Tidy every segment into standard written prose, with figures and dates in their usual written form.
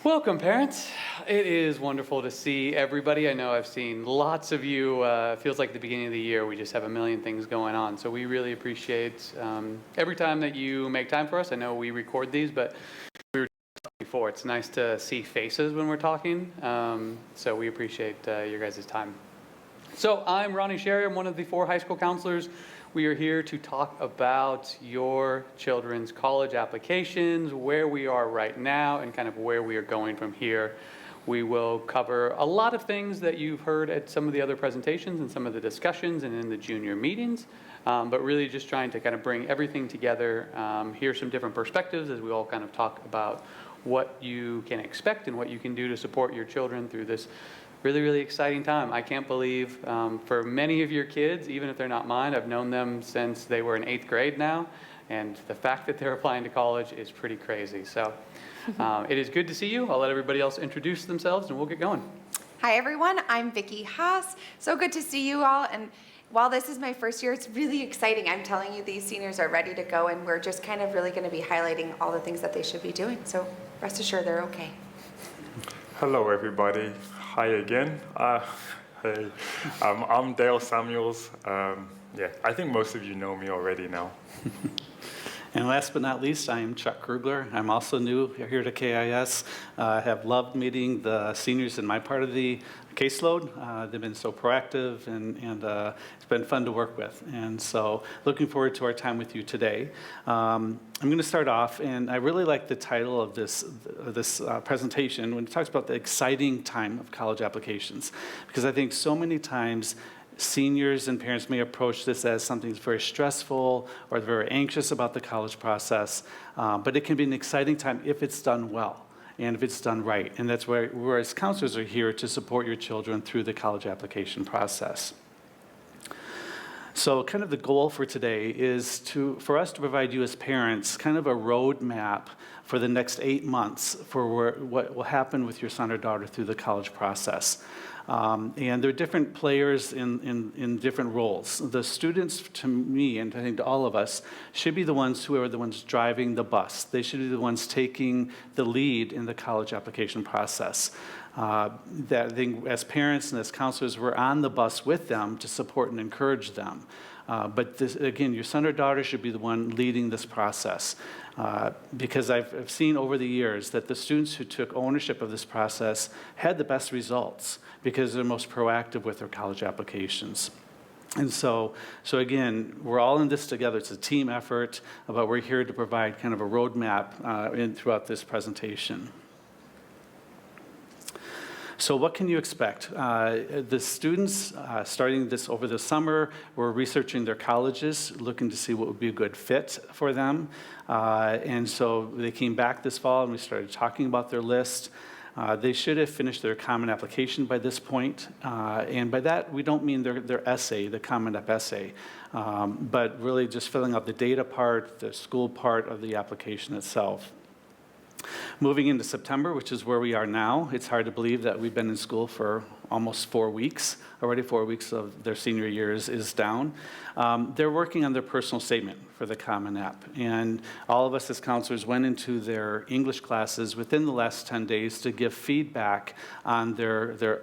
Welcome, parents. It is wonderful to see everybody. I know I've seen lots of you. It feels like the beginning of the year. We just have a million things going on. So we really appreciate every time that you make time for us. I know we record these, but we were talking before. It's nice to see faces when we're talking. So we appreciate your guys' time. So I'm Ronnie Sherry. I'm one of the 4 high school counselors. We are here to talk about your children's college applications, where we are right now, and kind of where we are going from here. We will cover a lot of things that you've heard at some of the other presentations and some of the discussions and in the junior meetings, but really just trying to kind of bring everything together, hear some different perspectives as we all kind of talk about what you can expect and what you can do to support your children through this really, really exciting time. I can't believe for many of your kids, even if they're not mine, I've known them since they were in 8th grade now, and the fact that they're applying to college is pretty crazy. So it is good to see you. I'll let everybody else introduce themselves and we'll get going. Hi everyone, I'm Vicki Haas. So good to see you all, and while this is my first year, it's really exciting. I'm telling you, these seniors are ready to go, and we're just kind of really going to be highlighting all the things that they should be doing. So rest assured they're okay. Hello everybody. Hi again. Hey, I'm Dale Samuels. I think most of you know me already now. And last but not least, I am Chuck Krugler. I'm also new here to KIS. I have loved meeting the seniors in my part of the caseload. They've been so proactive, and it's been fun to work with. And so looking forward to our time with you today. I'm going to start off, and I really like the title of this presentation when it talks about the exciting time of college applications, because I think so many times seniors and parents may approach this as something that's very stressful or very anxious about the college process, but it can be an exciting time if it's done well and if it's done right. And that's where as counselors are here to support your children through the college application process. So kind of the goal for today is for us to provide you as parents kind of a roadmap for the next 8 months for what will happen with your son or daughter through the college process. And there are different players in different roles. The students, to me, and I think to all of us, should be the ones who are the ones driving the bus. They should be the ones taking the lead in the college application process. That I think as parents and as counselors, we're on the bus with them to support and encourage them. But this, again, your son or daughter should be the one leading this process. Because I've seen over the years that the students who took ownership of this process had the best results because they're most proactive with their college applications. And so again, we're all in this together. It's a team effort, but we're here to provide kind of a roadmap throughout this presentation. So what can you expect? The students, starting this over the summer, were researching their colleges, looking to see what would be a good fit for them. And so they came back this fall and we started talking about their list. They should have finished their Common Application by this point. And by that, we don't mean their essay, the Common App essay, but really just filling out the data part, the school part of the application itself. Moving into September, which is where we are now, it's hard to believe that we've been in school for almost 4 weeks. Already 4 weeks of their senior years is down. They're working on their personal statement for the Common App. And all of us as counselors went into their English classes within the last 10 days to give feedback on their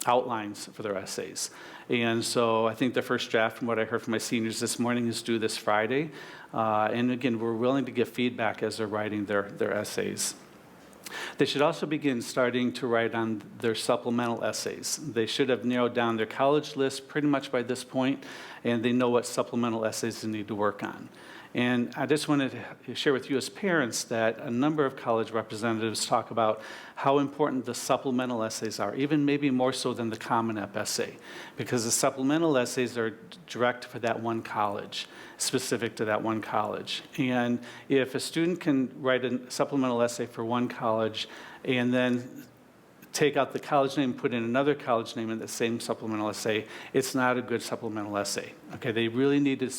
outlines for their essays. And so I think the first draft, from what I heard from my seniors this morning, is due this Friday. And again, we're willing to give feedback as they're writing their essays. They should also begin starting to write on their supplemental essays. They should have narrowed down their college list pretty much by this point, and they know what supplemental essays they need to work on. And I just wanted to share with you as parents that a number of college representatives talk about how important the supplemental essays are, even maybe more so than the Common App essay, because the supplemental essays are direct for that one college, specific to that one college. And if a student can write a supplemental essay for one college and then take out the college name, put in another college name in the same supplemental essay, it's not a good supplemental essay. Okay, they really need to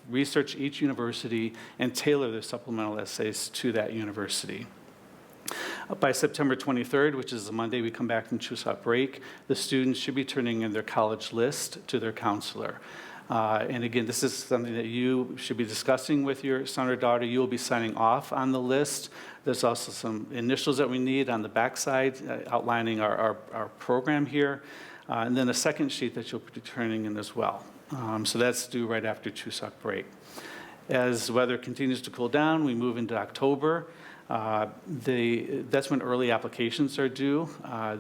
research each university and tailor their supplemental essays to that university. By September 23rd, which is the Monday we come back from Chuseok break, the students should be turning in their college list to their counselor. And again, this is something that you should be discussing with your son or daughter. You will be signing off on the list. There's also some initials that we need on the backside outlining our program here. And then a second sheet that you'll be turning in as well. So that's due right after Chuseok break. As weather continues to cool down, we move into October. That's when early applications are due.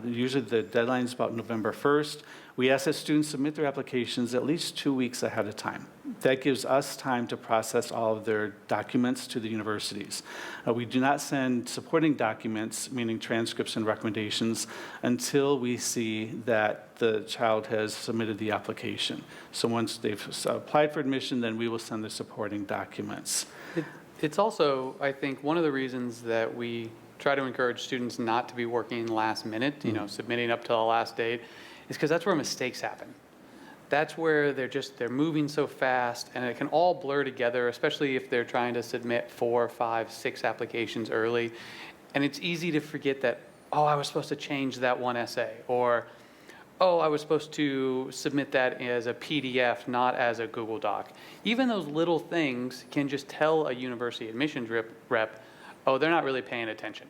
Usually the deadline is about November 1st. We ask that students submit their applications at least 2 weeks ahead of time. That gives us time to process all of their documents to the universities. We do not send supporting documents, meaning transcripts and recommendations, until we see that the child has submitted the application. So once they've applied for admission, then we will send the supporting documents. It's also, I think, one of the reasons that we try to encourage students not to be working last minute, submitting up till the last date, is because that's where mistakes happen. That's where they're moving so fast, and it can all blur together, especially if they're trying to submit 4, 5, 6 applications early. And it's easy to forget that, oh, I was supposed to change that one essay, or, oh, I was supposed to submit that as a PDF, not as a Google Doc. Even those little things can just tell a university admissions rep, oh, they're not really paying attention,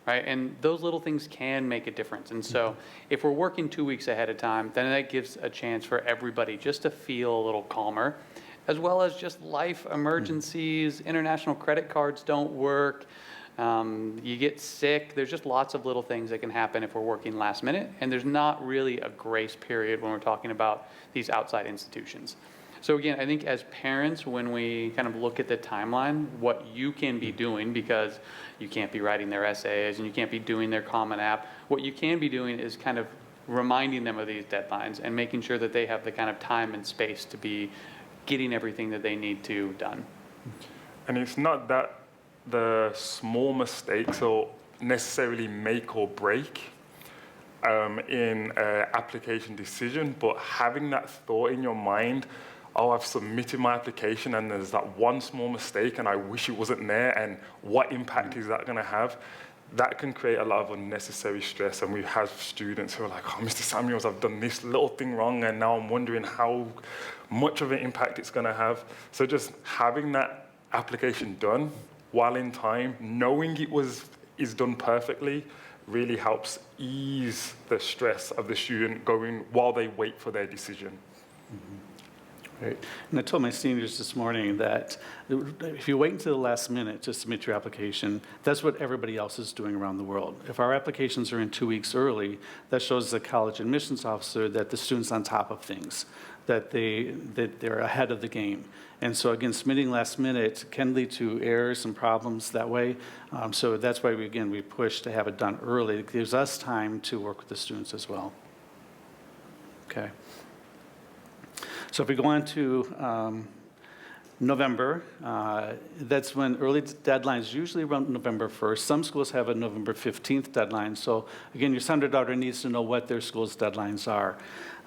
right? And those little things can make a difference. And so if we're working 2 weeks ahead of time, then that gives a chance for everybody just to feel a little calmer, as well as just life emergencies, international credit cards don't work, you get sick. There's just lots of little things that can happen if we're working last minute, and there's not really a grace period when we're talking about these outside institutions. So again, I think as parents, when we kind of look at the timeline, what you can be doing, because you can't be writing their essays and you can't be doing their Common App, what you can be doing is kind of reminding them of these deadlines and making sure that they have the kind of time and space to be getting everything that they need to done. And it's not that the small mistakes will necessarily make or break in an application decision, but having that thought in your mind, oh, I've submitted my application and there's that one small mistake and I wish it wasn't there, and what impact is that going to have? That can create a lot of unnecessary stress. And we have students who are like, oh, Mr. Samuels, I've done this little thing wrong and now I'm wondering how much of an impact it's going to have. So just having that application done while in time, knowing is done perfectly, really helps ease the stress of the student going while they wait for their decision. Mm-hmm. Right. And I told my seniors this morning that if you wait until the last minute to submit your application, that's what everybody else is doing around the world. If our applications are in 2 weeks early, that shows the college admissions officer that the student's on top of things, that they're ahead of the game. And so again, submitting last minute can lead to errors and problems that way. So that's why we push to have it done early. It gives us time to work with the students as well. Okay. So if we go on to November, that's when early deadlines usually around November 1st. Some schools have a November 15th deadline. So again, your son or daughter needs to know what their school's deadlines are.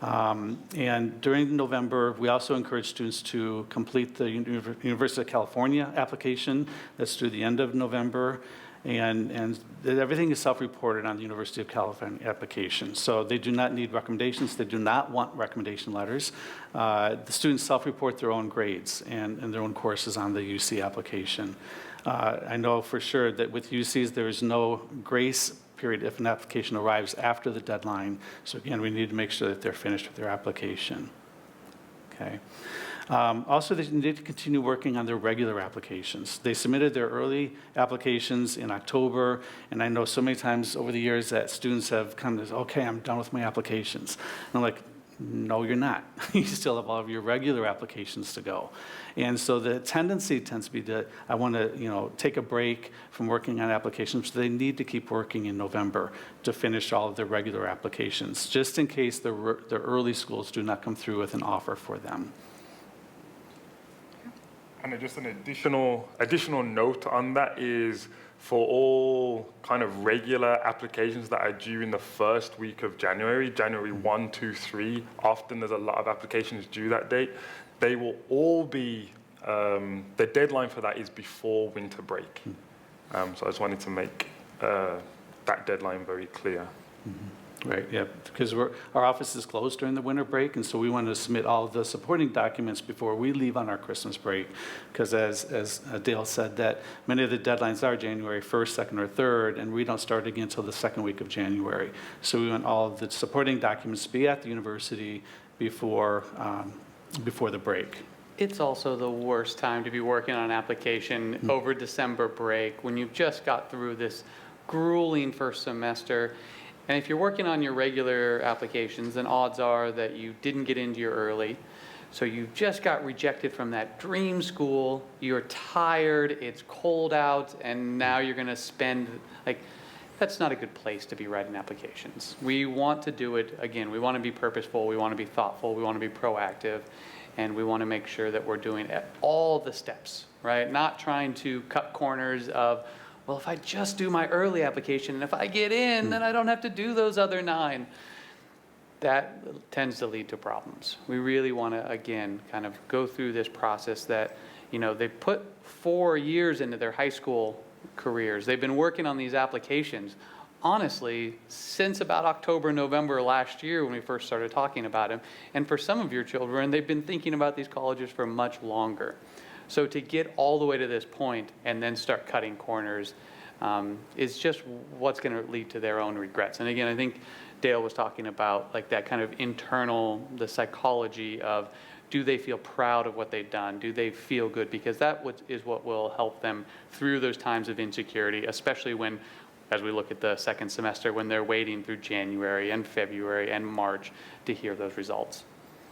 And during November, we also encourage students to complete the University of California application. That's through the end of November. And everything is self-reported on the University of California application. So they do not need recommendations. They do not want recommendation letters. The students self-report their own grades and their own courses on the UC application. I know for sure that with UCs, there is no grace period if an application arrives after the deadline. So again, we need to make sure that they're finished with their application. Okay. Also, they need to continue working on their regular applications. They submitted their early applications in October, and I know so many times over the years that students have come to, okay, I'm done with my applications. And I'm like, no, you're not. You still have all of your regular applications to go. And so the tendency tends to be that I want to, take a break from working on applications. So they need to keep working in November to finish all of their regular applications, just in case the early schools do not come through with an offer for them. And just an additional note on that is for all kind of regular applications that are due in the first week of January 1, 2, 3, often there's a lot of applications due that date. They will all be, the deadline for that is before winter break. So I just wanted to make that deadline very clear. Mm-hmm. Right, yeah, because our office is closed during the winter break, and so we want to submit all of the supporting documents before we leave on our Christmas break. Because as Dale said, that many of the deadlines are January 1st, 2nd, or 3rd, and we don't start again until the second week of January. So we want all of the supporting documents to be at the university before the break. It's also the worst time to be working on an application over December break when you've just got through this grueling first semester. And if you're working on your regular applications, then odds are that you didn't get into your early. So you just got rejected from that dream school. You're tired, it's cold out, and now you're going to spend, that's not a good place to be writing applications. We want to do it, again, we want to be purposeful, we want to be thoughtful, we want to be proactive, and we want to make sure that we're doing all the steps, right? Not trying to cut corners of, well, if I just do my early application, and if I get in, then I don't have to do those other 9. That tends to lead to problems. We really want to, again, kind of go through this process that, they put 4 years into their high school careers. They've been working on these applications, honestly, since about October, November last year when we first started talking about them. And for some of your children, they've been thinking about these colleges for much longer. So to get all the way to this point and then start cutting corners is just what's going to lead to their own regrets. And again, I think Dale was talking about that kind of internal, the psychology of, do they feel proud of what they've done? Do they feel good? Because that is what will help them through those times of insecurity, especially when, as we look at the second semester, when they're waiting through January and February and March to hear those results.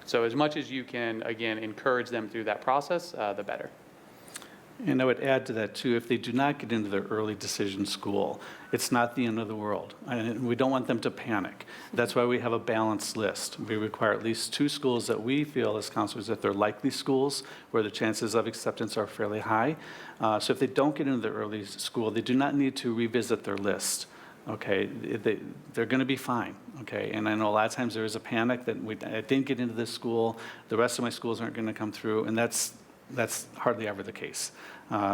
So as much as you can, again, encourage them through that process, the better. And I would add to that, too, if they do not get into their early decision school, it's not the end of the world. And we don't want them to panic. That's why we have a balanced list. We require at least 2 schools that we feel as counselors that they're likely schools where the chances of acceptance are fairly high. So if they don't get into their early school, they do not need to revisit their list. Okay, they're going to be fine. Okay, and I know a lot of times there is a panic that I didn't get into this school, the rest of my schools aren't going to come through, and that's hardly ever the case.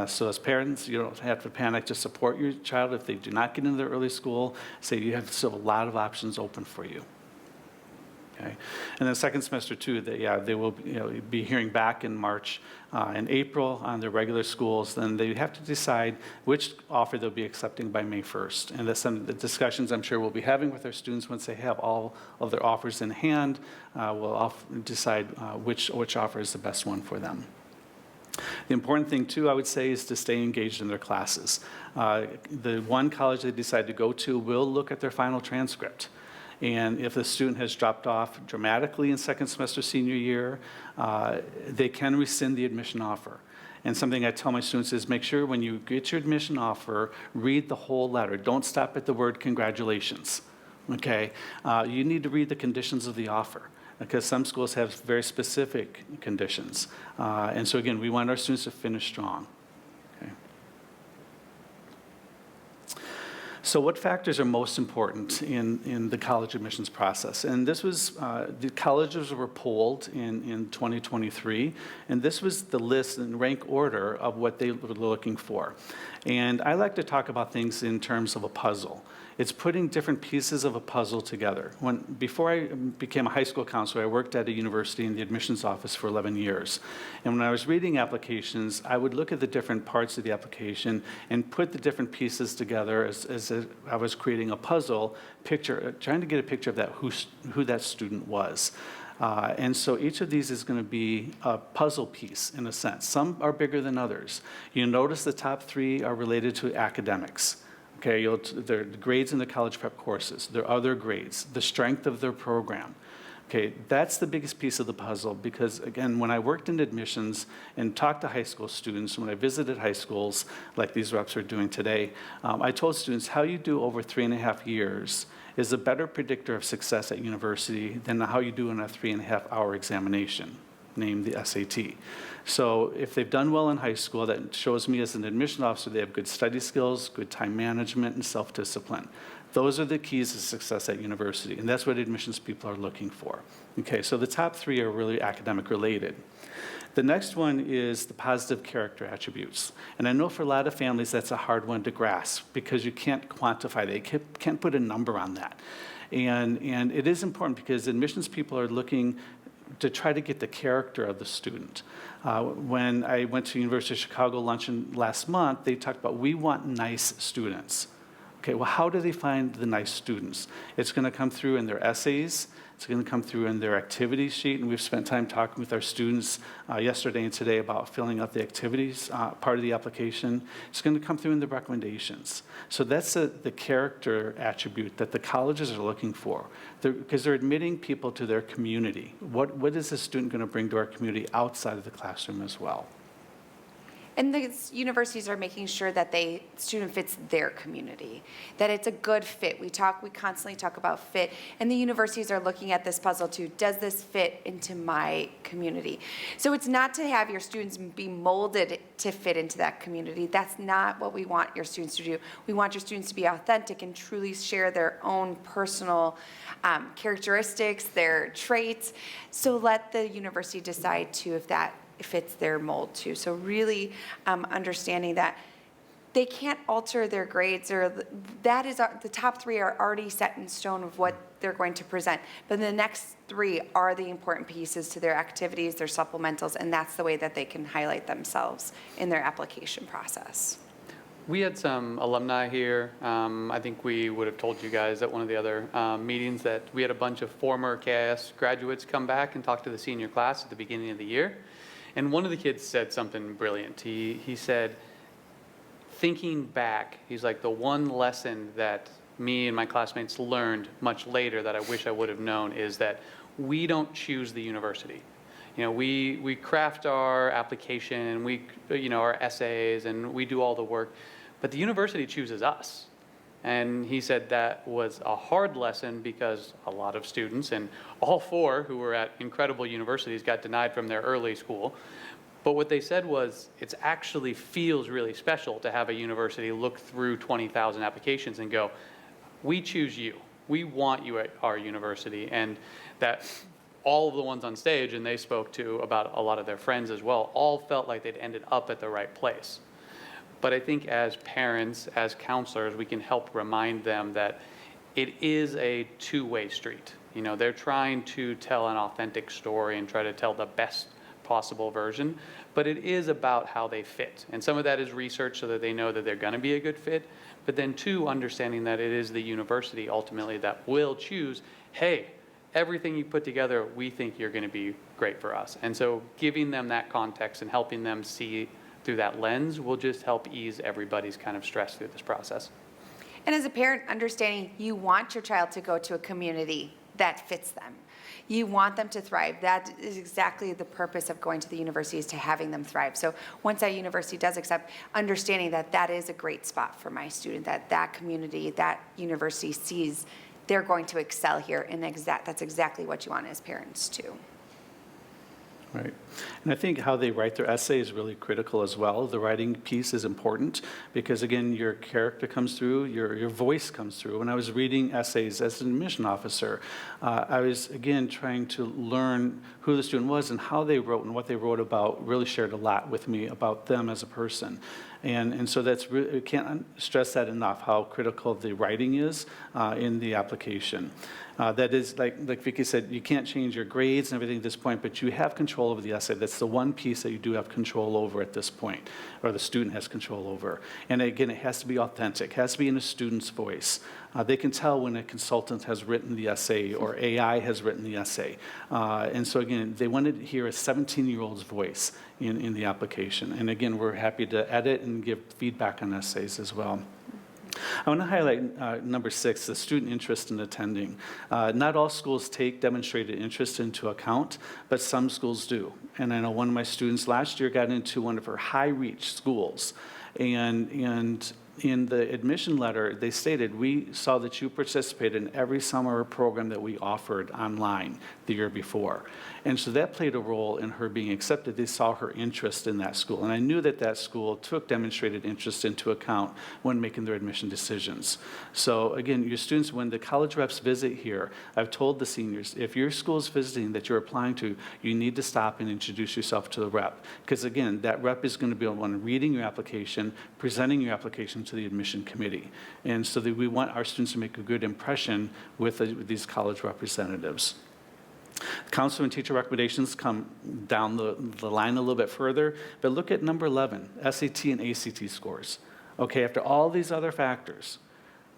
So as parents, you don't have to panic. Just support your child if they do not get into their early school. Say you have still a lot of options open for you. Okay, and then second semester too, they will be hearing back in March and April on their regular schools. Then they have to decide which offer they'll be accepting by May 1st. And that's some of the discussions I'm sure we'll be having with their students once they have all of their offers in hand. We'll decide which offer is the best one for them. The important thing, too, I would say, is to stay engaged in their classes. The one college they decide to go to will look at their final transcript. And if the student has dropped off dramatically in second semester senior year, they can rescind the admission offer. And something I tell my students is make sure when you get your admission offer, read the whole letter. Don't stop at the word congratulations, okay? You need to read the conditions of the offer, because some schools have very specific conditions. And so again, we want our students to finish strong. Okay. So what factors are most important in the college admissions process? And this was, the colleges were polled in 2023, and this was the list in rank order of what they were looking for. And I like to talk about things in terms of a puzzle. It's putting different pieces of a puzzle together. Before I became a high school counselor, I worked at a university in the admissions office for 11 years. And when I was reading applications, I would look at the different parts of the application and put the different pieces together as I was creating a puzzle picture, trying to get a picture of that, who that student was. And so each of these is going to be a puzzle piece in a sense. Some are bigger than others. You notice the top 3 are related to academics. Okay, their grades in the college prep courses, their other grades, the strength of their program. Okay, that's the biggest piece of the puzzle because, again, when I worked in admissions and talked to high school students, when I visited high schools like these reps are doing today, I told students how you do over 3.5 years is a better predictor of success at university than how you do in a 3.5-hour examination. named the SAT. So if they've done well in high school, that shows me as an admission officer they have good study skills, good time management, and self-discipline. Those are the keys to success at university, and that's what admissions people are looking for. Okay, so the top three are really academic related. The next one is the positive character attributes. And I know for a lot of families that's a hard one to grasp because you can't quantify that. You can't put a number on that. And it is important because admissions people are looking to try to get the character of the student. When I went to University of Chicago luncheon last month, they talked about we want nice students. Okay, well, how do they find the nice students? It's going to come through in their essays. It's going to come through in their activity sheet, and we've spent time talking with our students yesterday and today about filling out the activities part of the application. It's going to come through in the recommendations. So that's the character attribute that the colleges are looking for, because they're admitting people to their community. What is the student going to bring to our community outside of the classroom as well? And the universities are making sure that student fits their community, that it's a good fit. We constantly talk about fit, and the universities are looking at this puzzle too. Does this fit into my community? So it's not to have your students be molded to fit into that community. That's not what we want your students to do. We want your students to be authentic and truly share their own personal characteristics, their traits. So let the university decide too if that fits their mold too. So really understanding that they can't alter their grades, or that is the top three are already set in stone of what they're going to present. But the next three are the important pieces to their activities, their supplementals, and that's the way that they can highlight themselves in their application process. We had some alumni here. I think we would have told you guys at one of the other meetings that we had a bunch of former KIS graduates come back and talk to the senior class at the beginning of the year. And one of the kids said something brilliant. He said, thinking back, he's like, the one lesson that me and my classmates learned much later that I wish I would have known is that we don't choose the university. You know, we craft our application, our essays, and we do all the work, but the university chooses us. And he said that was a hard lesson because a lot of students, and all four who were at incredible universities, got denied from their early school. But what they said was, it actually feels really special to have a university look through 20,000 applications and go, we choose you. We want you at our university. And that all of the ones on stage, and they spoke to about a lot of their friends as well, all felt like they'd ended up at the right place. But I think as parents, as counselors, we can help remind them that it is a two-way street. You know, they're trying to tell an authentic story and try to tell the best possible version, but it is about how they fit. And some of that is research so that they know that they're going to be a good fit, but then two, understanding that it is the university ultimately that will choose, hey, everything you put together, we think you're going to be great for us. And so giving them that context and helping them see through that lens will just help ease everybody's kind of stress through this process. And as a parent, understanding you want your child to go to a community that fits them. You want them to thrive. That is exactly the purpose of going to the university, is to having them thrive. So once that university does accept, understanding that that is a great spot for my student, that community, that university sees they're going to excel here, and that's exactly what you want as parents too. Right. And I think how they write their essay is really critical as well. The writing piece is important because, again, your character comes through, your voice comes through. When I was reading essays as an admission officer, I was, again, trying to learn who the student was and how they wrote, and what they wrote about really shared a lot with me about them as a person. And so that's really, can't stress that enough, how critical the writing is in the application. That is, like Vicki said, you can't change your grades and everything at this point, but you have control over the essay. That's the one piece that you do have control over at this point, or the student has control over. And again, it has to be authentic. It has to be in a student's voice. They can tell when a consultant has written the essay or AI has written the essay. And so again, they wanted to hear a 17-year-old's voice in the application. And again, we're happy to edit and give feedback on essays as well. I want to highlight number 6, the student interest in attending. Not all schools take demonstrated interest into account, but some schools do. And I know one of my students last year got into one of her high-reach schools. And in the admission letter, they stated, we saw that you participated in every summer program that we offered online the year before. And so that played a role in her being accepted. They saw her interest in that school. And I knew that that school took demonstrated interest into account when making their admission decisions. So again, your students, when the college reps visit here, I've told the seniors, if your school is visiting that you're applying to, you need to stop and introduce yourself to the rep. Because again, that rep is going to be the one reading your application, presenting your application to the admission committee. And so that we want our students to make a good impression with these college representatives. Counselor and teacher recommendations come down the line a little bit further, but look at number 11, SAT and ACT scores. Okay, after all these other factors,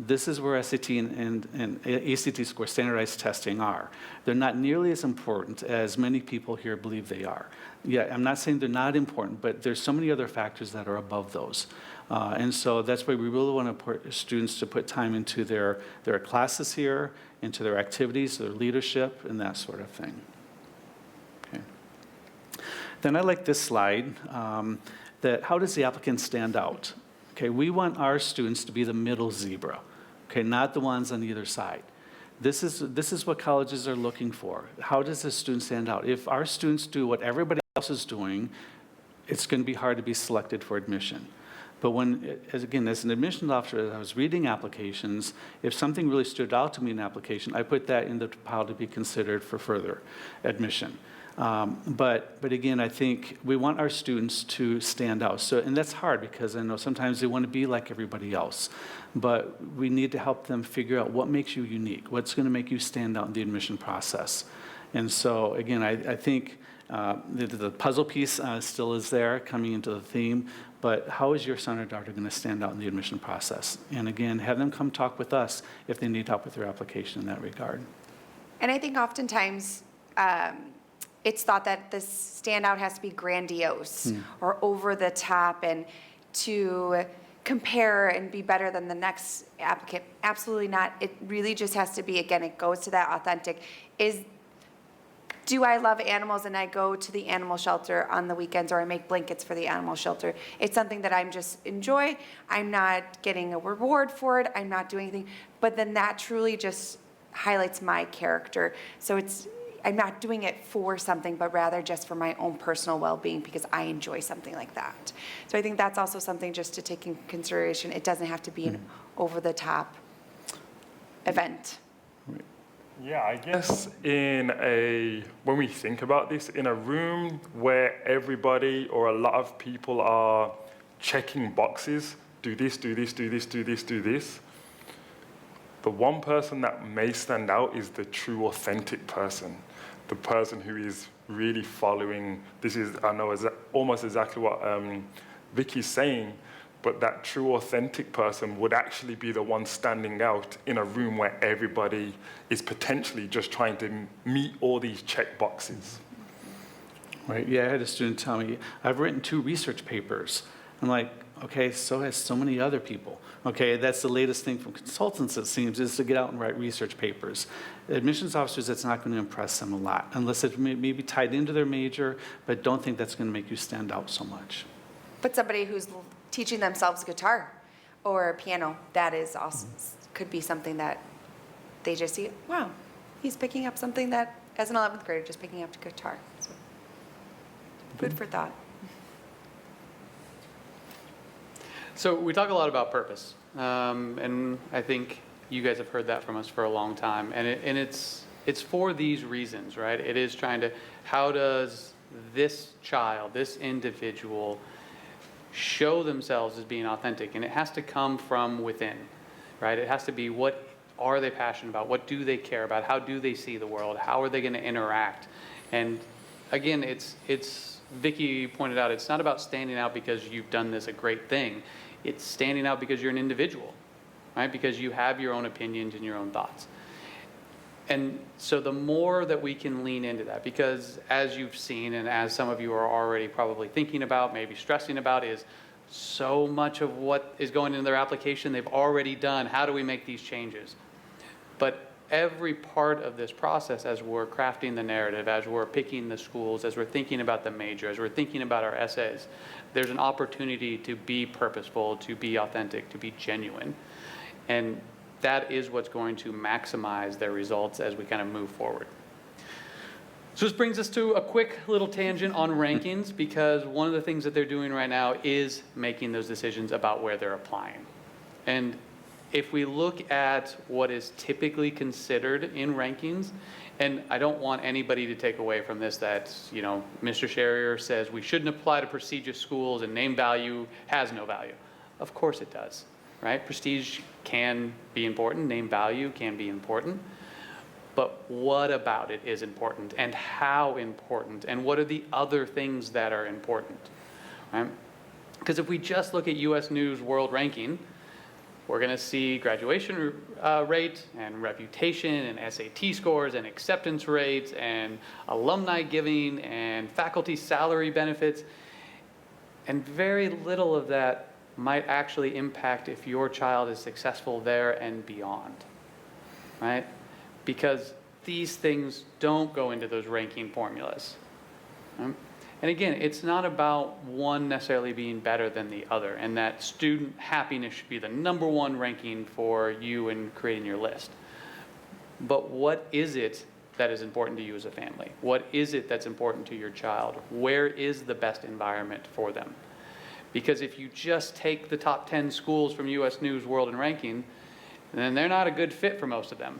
this is where SAT and ACT score standardized testing are. They're not nearly as important as many people here believe they are. Yeah, I'm not saying they're not important, but there's so many other factors that are above those. And so that's why we really want to put students to put time into their classes here, into their activities, their leadership, and that sort of thing. Okay. Then I like this slide, that how does the applicant stand out? Okay, we want our students to be the middle zebra, okay, not the ones on either side. This is what colleges are looking for. How does the student stand out? If our students do what everybody else is doing, it's going to be hard to be selected for admission. But when, as an admissions officer, as I was reading applications, if something really stood out to me in an application, I put that in the pile to be considered for further admission. But again, I think we want our students to stand out. So, and that's hard because I know sometimes they want to be like everybody else. But we need to help them figure out what makes you unique, what's going to make you stand out in the admission process. And so, again, I think the puzzle piece still is there coming into the theme, but how is your son or daughter going to stand out in the admission process? And again, have them come talk with us if they need help with their application in that regard. And I think oftentimes it's thought that this standout has to be grandiose or over the top and to compare and be better than the next applicant. Absolutely not. It really just has to be, again, it goes to that authentic. Do I love animals and I go to the animal shelter on the weekends or I make blankets for the animal shelter? It's something that I'm just enjoy. I'm not getting a reward for it. I'm not doing anything. But then that truly just highlights my character. So I'm not doing it for something, but rather just for my own personal well-being because I enjoy something like that. So I think that's also something just to take in consideration. It doesn't have to be an over-the-top event. Yeah, I guess when we think about this, in a room where everybody or a lot of people are checking boxes, do this, do this, do this, do this, do this, the one person that may stand out is the true authentic person, the person who is really following, I know almost exactly what Vicky's saying, but that true authentic person would actually be the one standing out in a room where everybody is potentially just trying to meet all these check boxes. Right, yeah, I had a student tell me, I've written 2 research papers. I'm like, okay, so has so many other people. Okay, that's the latest thing from consultants, it seems, is to get out and write research papers. Admissions officers, that's not going to impress them a lot, unless it may be tied into their major, but don't think that's going to make you stand out so much. But somebody who's teaching themselves guitar or piano, that is also could be something that they just see, wow, he's picking up something that, as an 11th grader, just picking up the guitar. So, food for thought. So we talk a lot about purpose, and I think you guys have heard that from us for a long time, and it's for these reasons, right? It is trying to, how does this child, this individual, show themselves as being authentic? And it has to come from within, right? It has to be, what are they passionate about? What do they care about? How do they see the world? How are they going to interact? And again, it's Vicki pointed out, it's not about standing out because you've done this a great thing. It's standing out because you're an individual, right? Because you have your own opinions and your own thoughts. And so the more that we can lean into that, because as you've seen and as some of you are already probably thinking about, maybe stressing about, is so much of what is going into their application they've already done. How do we make these changes? But every part of this process, as we're crafting the narrative, as we're picking the schools, as we're thinking about the major, as we're thinking about our essays, there's an opportunity to be purposeful, to be authentic, to be genuine. And that is what's going to maximize their results as we kind of move forward. So this brings us to a quick little tangent on rankings, because one of the things that they're doing right now is making those decisions about where they're applying. And if we look at what is typically considered in rankings, and I don't want anybody to take away from this that, you know, Mr. Sherrier says we shouldn't apply to prestigious schools and name value has no value. Of course it does, right? Prestige can be important, name value can be important. But what about it is important, and how important, and what are the other things that are important, right? Because if we just look at US News World Ranking, we're going to see graduation rate and reputation and SAT scores and acceptance rates and alumni giving and faculty salary benefits, and very little of that might actually impact if your child is successful there and beyond, right? Because these things don't go into those ranking formulas. Right? And again, it's not about one necessarily being better than the other, and that student happiness should be the #1 ranking for you in creating your list. But what is it that is important to you as a family? What is it that's important to your child? Where is the best environment for them? Because if you just take the top 10 schools from US News World and Ranking, then they're not a good fit for most of them.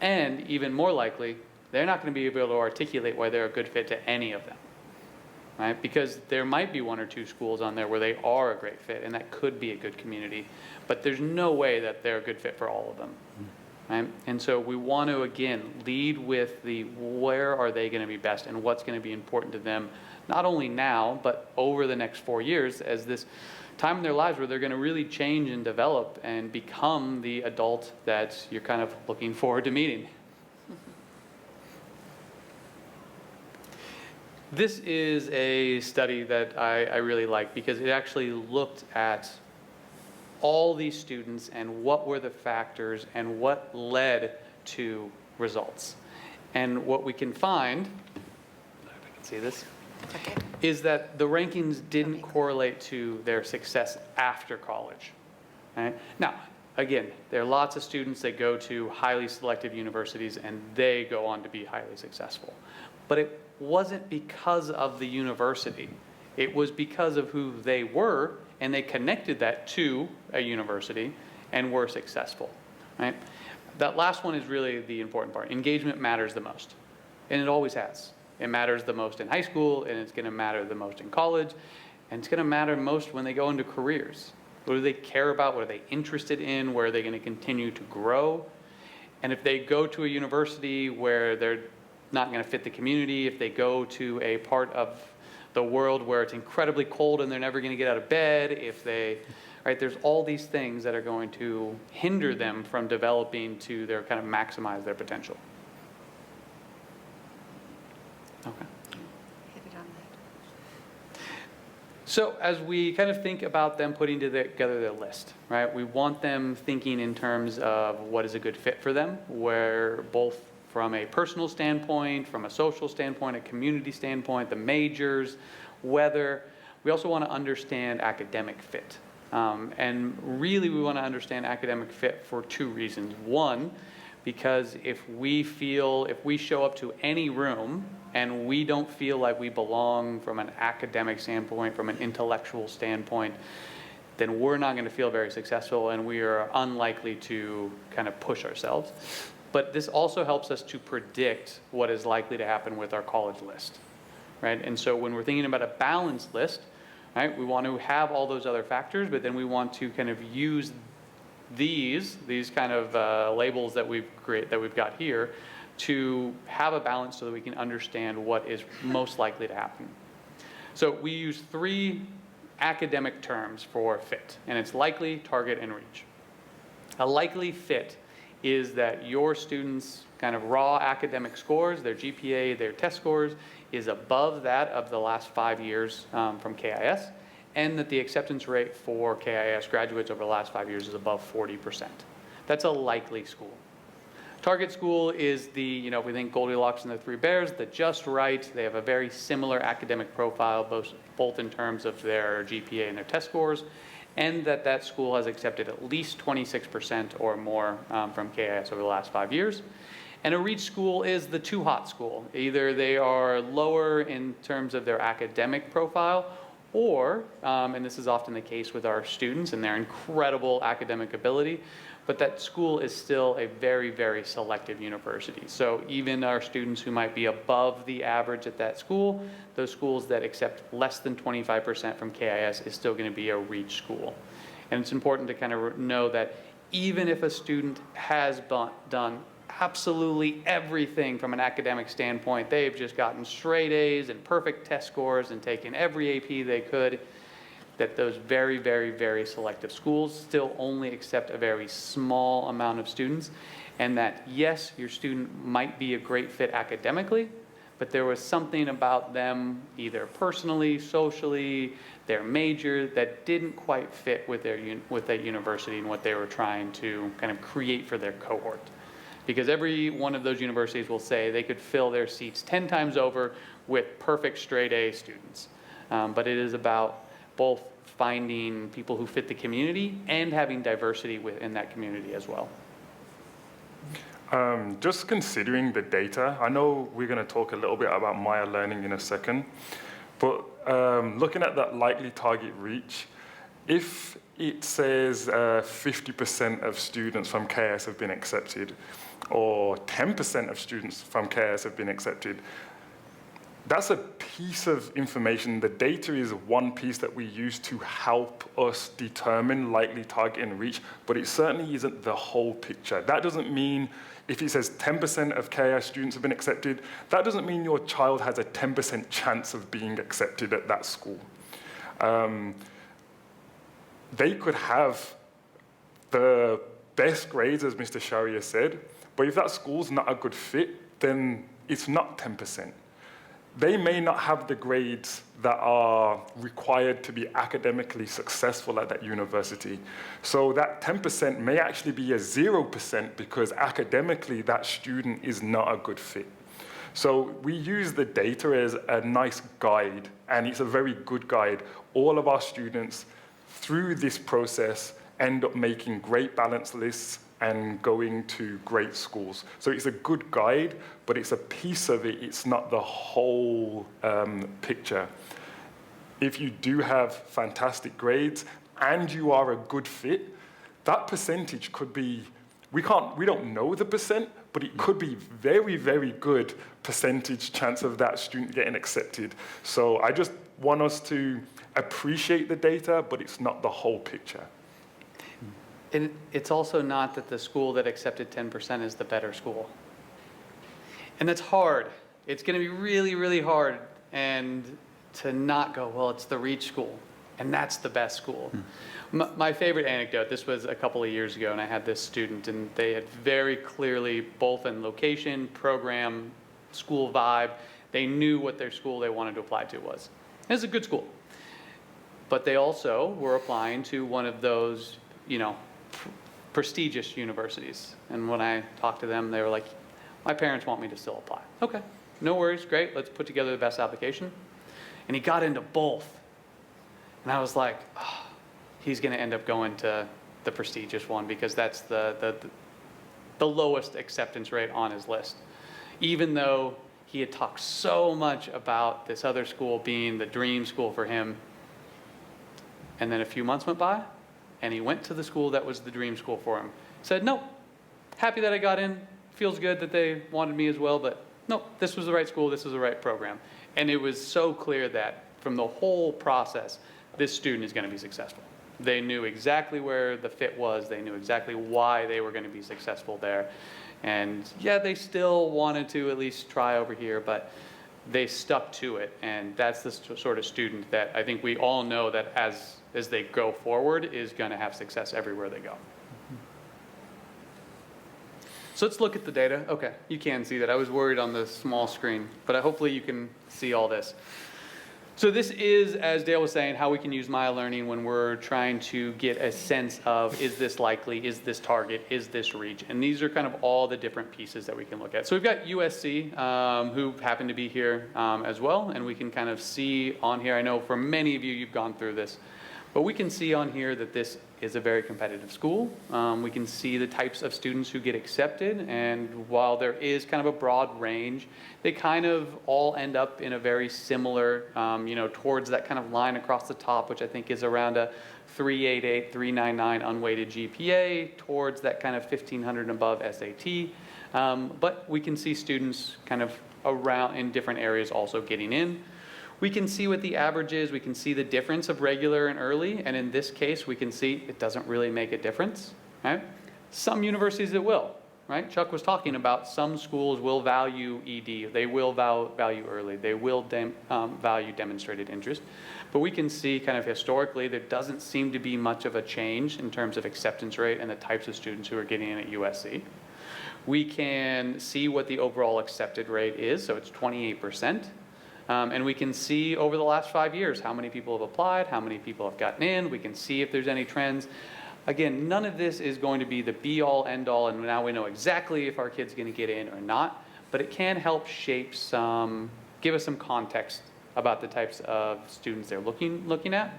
And even more likely, they're not going to be able to articulate why they're a good fit to any of them, right? Because there might be 1 or 2 schools on there where they are a great fit, and that could be a good community, but there's no way that they're a good fit for all of them, right? And so we want to, again, lead with the where are they going to be best and what's going to be important to them, not only now, but over the next 4 years, as this time in their lives where they're going to really change and develop and become the adult that you're kind of looking forward to meeting. This is a study that I really like, because it actually looked at all these students and what were the factors and what led to results. And what we can find, if I can see this, Okay. is that the rankings didn't correlate to their success after college. Right? Now, again, there are lots of students that go to highly selective universities and they go on to be highly successful. But it wasn't because of the university. It was because of who they were, and they connected that to a university and were successful. Right? That last one is really the important part. Engagement matters the most, and it always has. It matters the most in high school, and it's going to matter the most in college, and it's going to matter most when they go into careers. What do they care about? What are they interested in? Where are they going to continue to grow? And if they go to a university where they're not going to fit the community, if they go to a part of the world where it's incredibly cold and they're never going to get out of bed, if they, right, there's all these things that are going to hinder them from developing to their kind of maximize their potential. Okay. Hit it on the head. So as we kind of think about them putting together their list, right, we want them thinking in terms of what is a good fit for them, where both from a personal standpoint, from a social standpoint, a community standpoint, the majors, weather. We also want to understand academic fit. And really we want to understand academic fit for 2 reasons. One, because if we show up to any room and we don't feel like we belong from an academic standpoint, from an intellectual standpoint, then we're not going to feel very successful, and we are unlikely to kind of push ourselves. But this also helps us to predict what is likely to happen with our college list, right? And so when we're thinking about a balanced list, right, we want to have all those other factors, but then we want to kind of use these kind of labels that we've got here to have a balance so that we can understand what is most likely to happen. So we use 3 academic terms for fit, and it's likely, target, and reach. A likely fit is that your students' kind of raw academic scores, their GPA, their test scores, is above that of the last 5 years from KIS, and that the acceptance rate for KIS graduates over the last 5 years is above 40%. That's a likely school. Target School is the, if we think Goldilocks and the Three Bears, the just right. They have a very similar academic profile, both in terms of their GPA and their test scores, and that school has accepted at least 26% or more from KIS over the last 5 years. And a reach school is the too hot school. Either they are lower in terms of their academic profile, or, and this is often the case with our students and their incredible academic ability, but that school is still a very, very selective university. So even our students who might be above the average at that school, those schools that accept less than 25% from KIS is still going to be a reach school. And it's important to kind of know that even if a student has done absolutely everything from an academic standpoint, they've just gotten straight A's and perfect test scores and taken every AP they could, that those very, very, very selective schools still only accept a very small amount of students, and that yes, your student might be a great fit academically, but there was something about them, either personally, socially, their major, that didn't quite fit with that university and what they were trying to kind of create for their cohort. Because every one of those universities will say they could fill their seats 10 times over with perfect straight A students. But it is about both finding people who fit the community and having diversity within that community as well. Just considering the data, I know we're going to talk a little bit about Maya Learning in a second, but looking at that likely target reach, if it says 50% of students from KIS have been accepted, or 10% of students from KIS have been accepted, that's a piece of information. The data is one piece that we use to help us determine likely target and reach, but it certainly isn't the whole picture. That doesn't mean if it says 10% of KIS students have been accepted, that doesn't mean your child has a 10% chance of being accepted at that school. They could have the best grades, as Mr. Sharia said, but if that school's not a good fit, then it's not 10%. They may not have the grades that are required to be academically successful at that university. So that 10% may actually be a 0% because academically that student is not a good fit. So we use the data as a nice guide, and it's a very good guide. All of our students through this process end up making great balance lists and going to great schools. So it's a good guide, but it's a piece of it. It's not the whole picture. If you do have fantastic grades and you are a good fit, that percentage could be, we don't know the percent, but it could be very, very good percentage chance of that student getting accepted. So I just want us to appreciate the data, but it's not the whole picture. And it's also not that the school that accepted 10% is the better school. And that's hard. It's going to be really, really hard and to not go, well, it's the reach school, and that's the best school. My favorite anecdote, this was a couple of years ago, and I had this student, and they had very clearly, both in location, program, school vibe, they knew what their school they wanted to apply to was. And it's a good school. But they also were applying to one of those, prestigious universities. And when I talked to them, they were like, my parents want me to still apply. Okay, no worries, great, let's put together the best application. And he got into both. And I was like, oh, he's going to end up going to the prestigious one because that's the lowest acceptance rate on his list. Even though he had talked so much about this other school being the dream school for him. And then a few months went by, and he went to the school that was the dream school for him. Said, nope, happy that I got in. Feels good that they wanted me as well, but nope, this was the right school, this was the right program. And it was so clear that from the whole process, this student is going to be successful. They knew exactly where the fit was. They knew exactly why they were going to be successful there. And yeah, they still wanted to at least try over here, but they stuck to it. And that's the sort of student that I think we all know that as they go forward is going to have success everywhere they go. So let's look at the data. Okay, you can see that. I was worried on the small screen, but hopefully you can see all this. So this is, as Dale was saying, how we can use Maya Learning when we're trying to get a sense of, is this likely, is this target, is this reach? And these are kind of all the different pieces that we can look at. So we've got USC, who happen to be here as well, and we can kind of see on here, I know for many of you, you've gone through this, but we can see on here that this is a very competitive school. We can see the types of students who get accepted, and while there is kind of a broad range, they kind of all end up in a very similar, towards that kind of line across the top, which I think is around a 388, 399 unweighted GPA, towards that kind of 1500 and above SAT. But we can see students kind of around in different areas also getting in. We can see what the average is, we can see the difference of regular and early, and in this case, we can see it doesn't really make a difference, right? Some universities it will, right? Chuck was talking about some schools will value ED, they will value early, they will value demonstrated interest, but we can see kind of historically there doesn't seem to be much of a change in terms of acceptance rate and the types of students who are getting in at USC. We can see what the overall accepted rate is, so it's 28%. And we can see over the last 5 years how many people have applied, how many people have gotten in. We can see if there's any trends. Again, none of this is going to be the be-all, end-all, and now we know exactly if our kid's going to get in or not. But it can help shape give us some context about the types of students they're looking at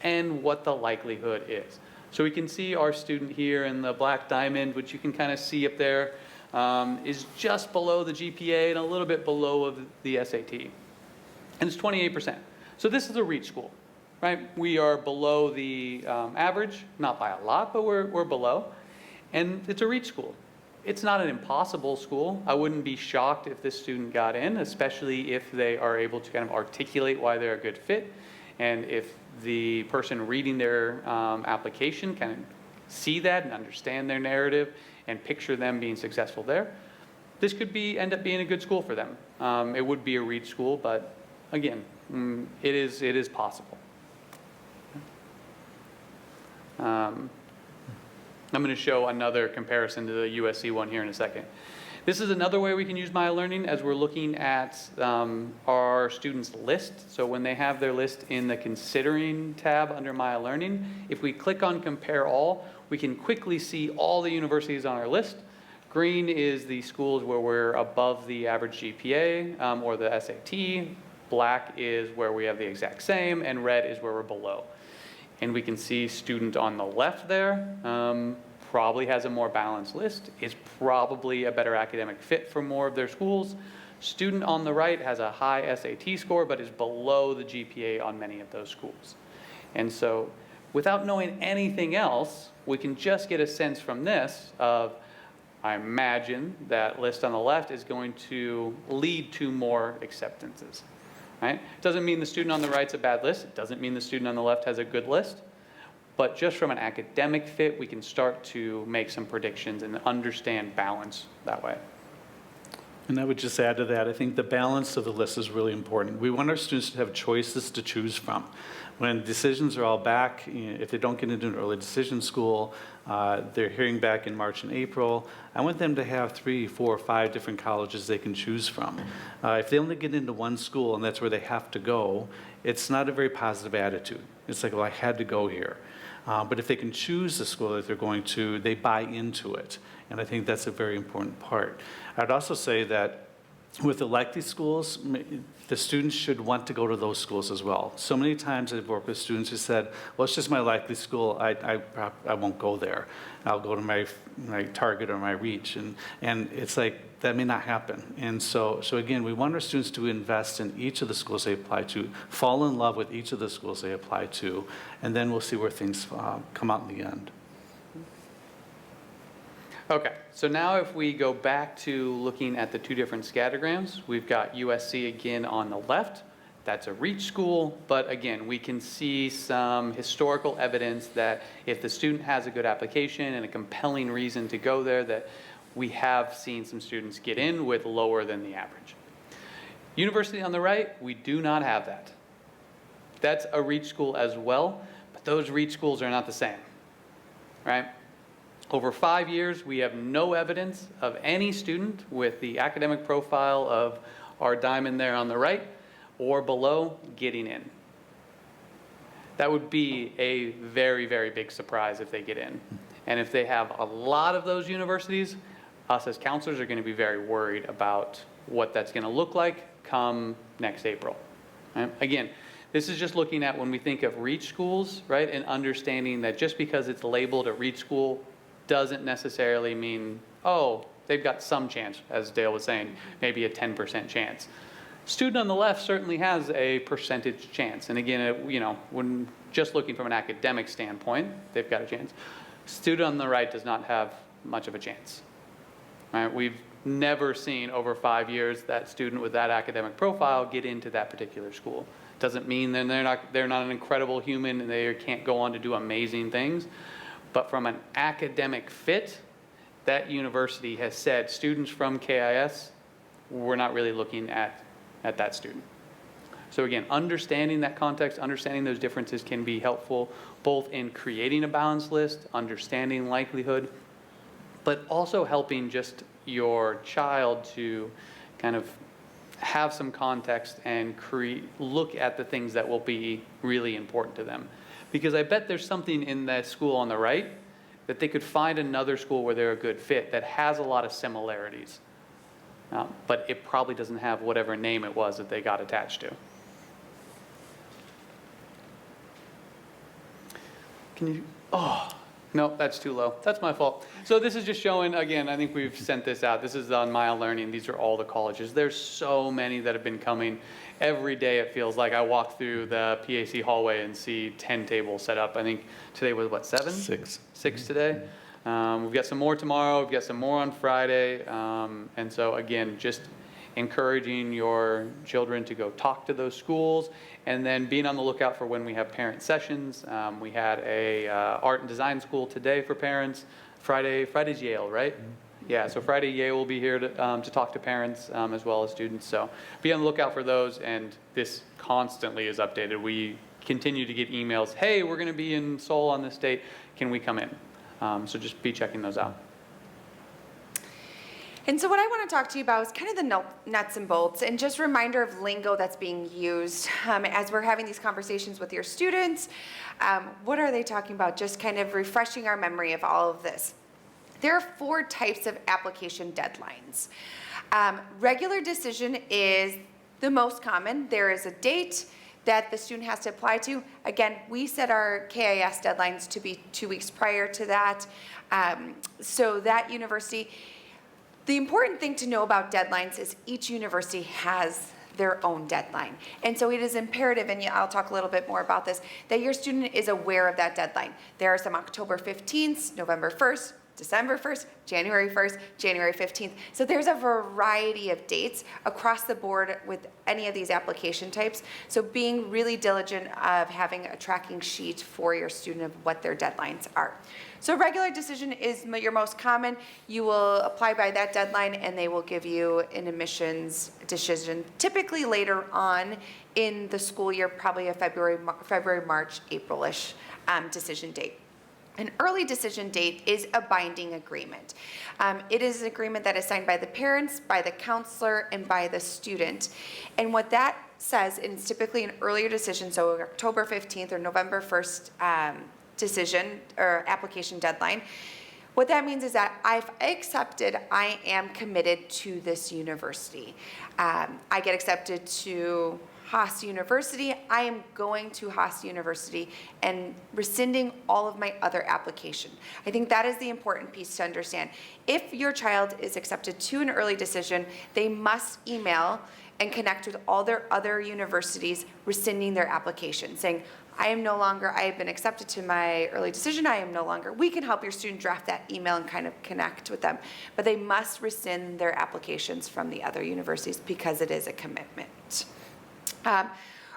and what the likelihood is. So we can see our student here in the black diamond, which you can kind of see up there, is just below the GPA and a little bit below the SAT. And it's 28%. So this is a reach school, right? We are below the average, not by a lot, but we're below. And it's a reach school. It's not an impossible school. I wouldn't be shocked if this student got in, especially if they are able to kind of articulate why they're a good fit. And if the person reading their application can see that and understand their narrative and picture them being successful there, this could end up being a good school for them. It would be a reach school, but again, it is possible. I'm going to show another comparison to the USC one here in a second. This is another way we can use Maya Learning as we're looking at our students' list. So when they have their list in the Considering tab under Maya Learning, if we click on Compare All, we can quickly see all the universities on our list. Green is the schools where we're above the average GPA or the SAT. Black is where we have the exact same, and red is where we're below. And we can see student on the left there probably has a more balanced list, is probably a better academic fit for more of their schools. Student on the right has a high SAT score, but is below the GPA on many of those schools. And so without knowing anything else, we can just get a sense from this of, I imagine that list on the left is going to lead to more acceptances. Right? It doesn't mean the student on the right's a bad list. It doesn't mean the student on the left has a good list. But just from an academic fit, we can start to make some predictions and understand balance that way. And I would just add to that, I think the balance of the list is really important. We want our students to have choices to choose from. When decisions are all back, if they don't get into an early decision school, they're hearing back in March and April. I want them to have 3, 4, 5 different colleges they can choose from. If they only get into one school and that's where they have to go, it's not a very positive attitude. It's like, well, I had to go here. But if they can choose the school that they're going to, they buy into it. And I think that's a very important part. I'd also say that with the likely schools, the students should want to go to those schools as well. So many times I've worked with students who said, well, it's just my likely school, I won't go there. I'll go to my target or my reach. And it's like, that may not happen. And so again, we want our students to invest in each of the schools they apply to, fall in love with each of the schools they apply to, and then we'll see where things come out in the end. Okay, so now if we go back to looking at the two different scattergrams, we've got USC again on the left. That's a reach school, but again, we can see some historical evidence that if the student has a good application and a compelling reason to go there, that we have seen some students get in with lower than the average. University on the right, we do not have that. That's a reach school as well, but those reach schools are not the same, right? Over 5 years, we have no evidence of any student with the academic profile of our diamond there on the right, or below getting in. That would be a very, very big surprise if they get in. And if they have a lot of those universities, us as counselors are going to be very worried about what that's going to look like come next April. Right? Again, this is just looking at when we think of REACH schools, right, and understanding that just because it's labeled a REACH school doesn't necessarily mean, oh, they've got some chance, as Dale was saying, maybe a 10% chance. Student on the left certainly has a percentage chance. And again, when just looking from an academic standpoint, they've got a chance. Student on the right does not have much of a chance. Right? We've never seen over 5 years that student with that academic profile get into that particular school. Doesn't mean that they're not an incredible human and they can't go on to do amazing things. But from an academic fit, that university has said students from KIS, we're not really looking at that student. So again, understanding that context, understanding those differences can be helpful both in creating a balanced list, understanding likelihood, but also helping just your child to kind of have some context and look at the things that will be really important to them. Because I bet there's something in that school on the right that they could find another school where they're a good fit that has a lot of similarities. But it probably doesn't have whatever name it was that they got attached to. No, that's too low. That's my fault. So this is just showing, again, I think we've sent this out. This is on Mile Learning. These are all the colleges. There's so many that have been coming. Every day it feels like I walk through the PAC hallway and see 10 tables set up. I think today was what, 7? 6. 6 today. We've got some more tomorrow. We've got some more on Friday. And so again, just encouraging your children to go talk to those schools, and then being on the lookout for when we have parent sessions. We had a art and design school today for parents. Friday's Yale, right? Yeah, so Friday Yale will be here to talk to parents as well as students. So be on the lookout for those, and this constantly is updated. We continue to get emails, hey, we're going to be in Seoul on this date. Can we come in? So just be checking those out. And so what I want to talk to you about is kind of the nuts and bolts and just reminder of lingo that's being used as we're having these conversations with your students. What are they talking about? Just kind of refreshing our memory of all of this. There are 4 types of application deadlines. Regular decision is the most common. There is a date that the student has to apply to. Again, we set our KIS deadlines to be 2 weeks prior to that. So that university, the important thing to know about deadlines is each university has their own deadline. And so it is imperative, and I'll talk a little bit more about this, that your student is aware of that deadline. There are some October 15th, November 1st, December 1st, January 1st, January 15th. So there's a variety of dates across the board with any of these application types. So being really diligent of having a tracking sheet for your student of what their deadlines are. So regular decision is your most common. You will apply by that deadline and they will give you an admissions decision, typically later on in the school year, probably a February, March, April-ish decision date. An early decision date is a binding agreement. It is an agreement that is signed by the parents, by the counselor, and by the student. And what that says, and it's typically an earlier decision, so October 15th or November 1st decision or application deadline. What that means is that I've accepted, I am committed to this university. I get accepted to Haas University, I am going to Haas University and rescinding all of my other application. I think that is the important piece to understand. If your child is accepted to an early decision, they must email and connect with all their other universities rescinding their application, saying, I have been accepted to my early decision, we can help your student draft that email and kind of connect with them. But they must rescind their applications from the other universities because it is a commitment.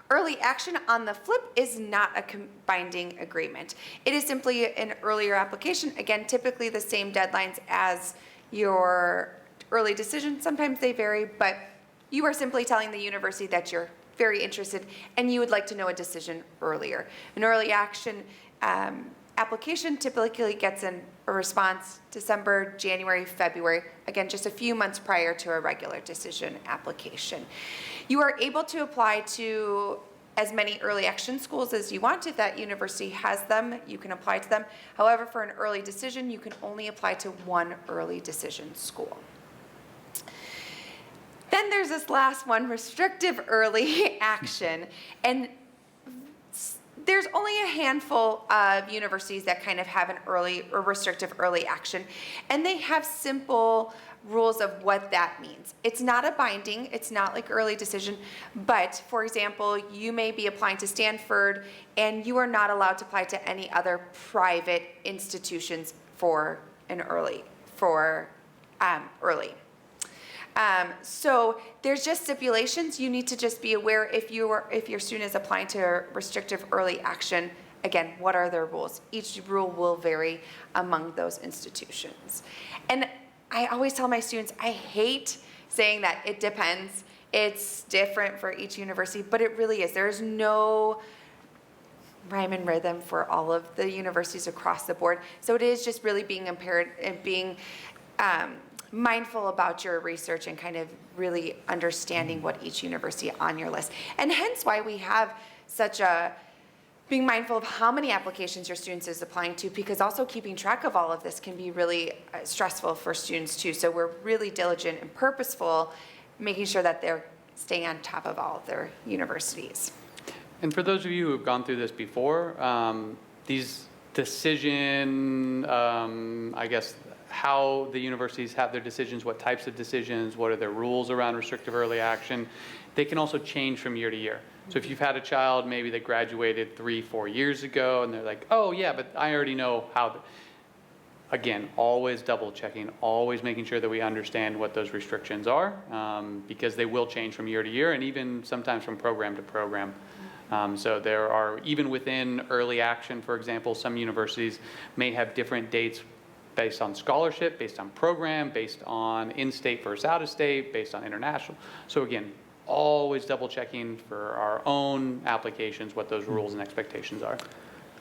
Early action on the flip is not a binding agreement. It is simply an earlier application. Again, typically the same deadlines as your early decision. Sometimes they vary, but you are simply telling the university that you're very interested and you would like to know a decision earlier. An early action application typically gets a response December, January, February, again, just a few months prior to a regular decision application. You are able to apply to as many early action schools as you want. If that university has them, you can apply to them. However, for an early decision, you can only apply to one early decision school. Then there's this last one, restrictive early action. And there's only a handful of universities that kind of have an early or restrictive early action, and they have simple rules of what that means. It's not a binding, it's not like early decision, but for example, you may be applying to Stanford and you are not allowed to apply to any other private institutions for an early. So there's just stipulations. You need to just be aware if your student is applying to restrictive early action, again, what are their rules? Each rule will vary among those institutions. And I always tell my students, I hate saying that it depends. It's different for each university, but it really is. There's no rhyme and rhythm for all of the universities across the board. So it is just really being impaired and being mindful about your research and kind of really understanding what each university on your list. And hence why we have such a being mindful of how many applications your students is applying to, because also keeping track of all of this can be really stressful for students too. So we're really diligent and purposeful, making sure that they're staying on top of all of their universities. And for those of you who have gone through this before, these decision, I guess, how the universities have their decisions, what types of decisions, what are their rules around restrictive early action, they can also change from year to year. So if you've had a child maybe that graduated 3-4 years ago and they're like, oh yeah, but I already know how, again, always double checking, always making sure that we understand what those restrictions are, because they will change from year to year and even sometimes from program to program. So there are, even within early action, for example, some universities may have different dates based on scholarship, based on program, based on in-state versus out-of-state, based on international. So again, always double checking for our own applications what those rules and expectations are.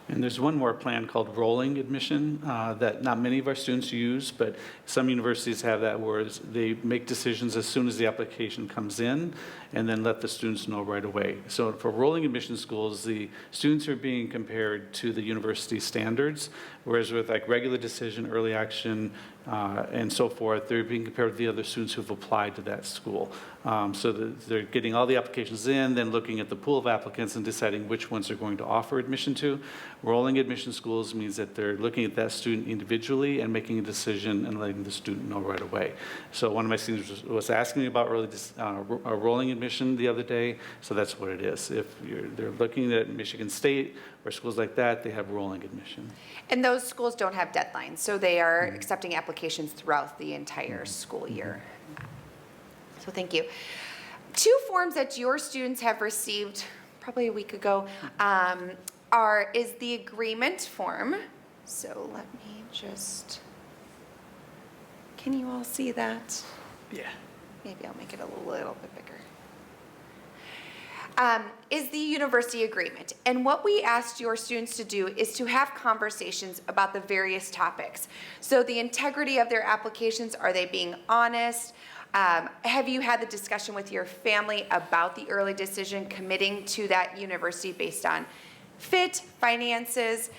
And there's one more plan called rolling admission that not many of our students use, but some universities have that where they make decisions as soon as the application comes in and then let the students know right away. So for rolling admission schools, the students are being compared to the university standards, whereas with like regular decision, early action, and so forth, they're being compared with the other students who've applied to that school. So they're getting all the applications in, then looking at the pool of applicants and deciding which ones they're going to offer admission to. Rolling admission schools means that they're looking at that student individually and making a decision and letting the student know right away. So one of my students was asking me about rolling admission the other day, so that's what it is. If they're looking at Michigan State or schools like that, they have rolling admission. And those schools don't have deadlines, so they are accepting applications throughout the entire school year. So thank you. 2 forms that your students have received probably a week ago is the agreement form. So let me just, can you all see that? Yeah. Maybe I'll make it a little bit bigger. Is the university agreement. And what we asked your students to do is to have conversations about the various topics. So the integrity of their applications, are they being honest? Have you had the discussion with your family about the early decision, committing to that university based on fit, finances?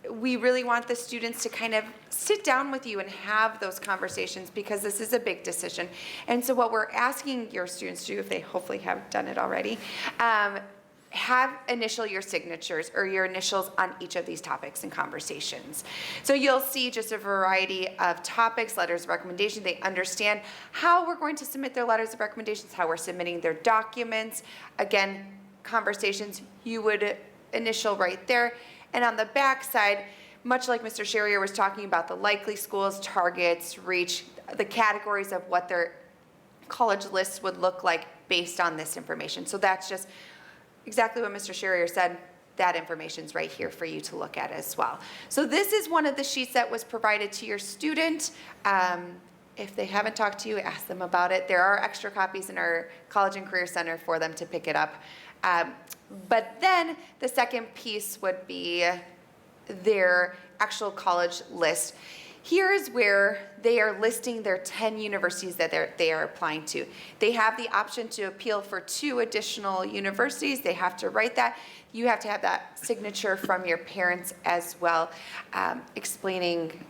We really want the students to kind of sit down with you and have those conversations because this is a big decision. And so what we're asking your students to do, if they hopefully have done it already, have your signatures or your initials on each of these topics and conversations. So you'll see just a variety of topics, letters of recommendation. They understand how we're going to submit their letters of recommendations, how we're submitting their documents. Again, conversations, you would initial right there. And on the back side, much like Mr. Sherrier was talking about the likely schools, targets, reach, the categories of what their college lists would look like based on this information. So that's just exactly what Mr. Sherrier said. That information's right here for you to look at as well. So this is one of the sheets that was provided to your student. If they haven't talked to you, ask them about it. There are extra copies in our College and Career Center for them to pick it up. But then the second piece would be their actual college list. Here is where they are listing their 10 universities that they are applying to. They have the option to appeal for 2 additional universities. They have to write that. You have to have that signature from your parents as well, explaining,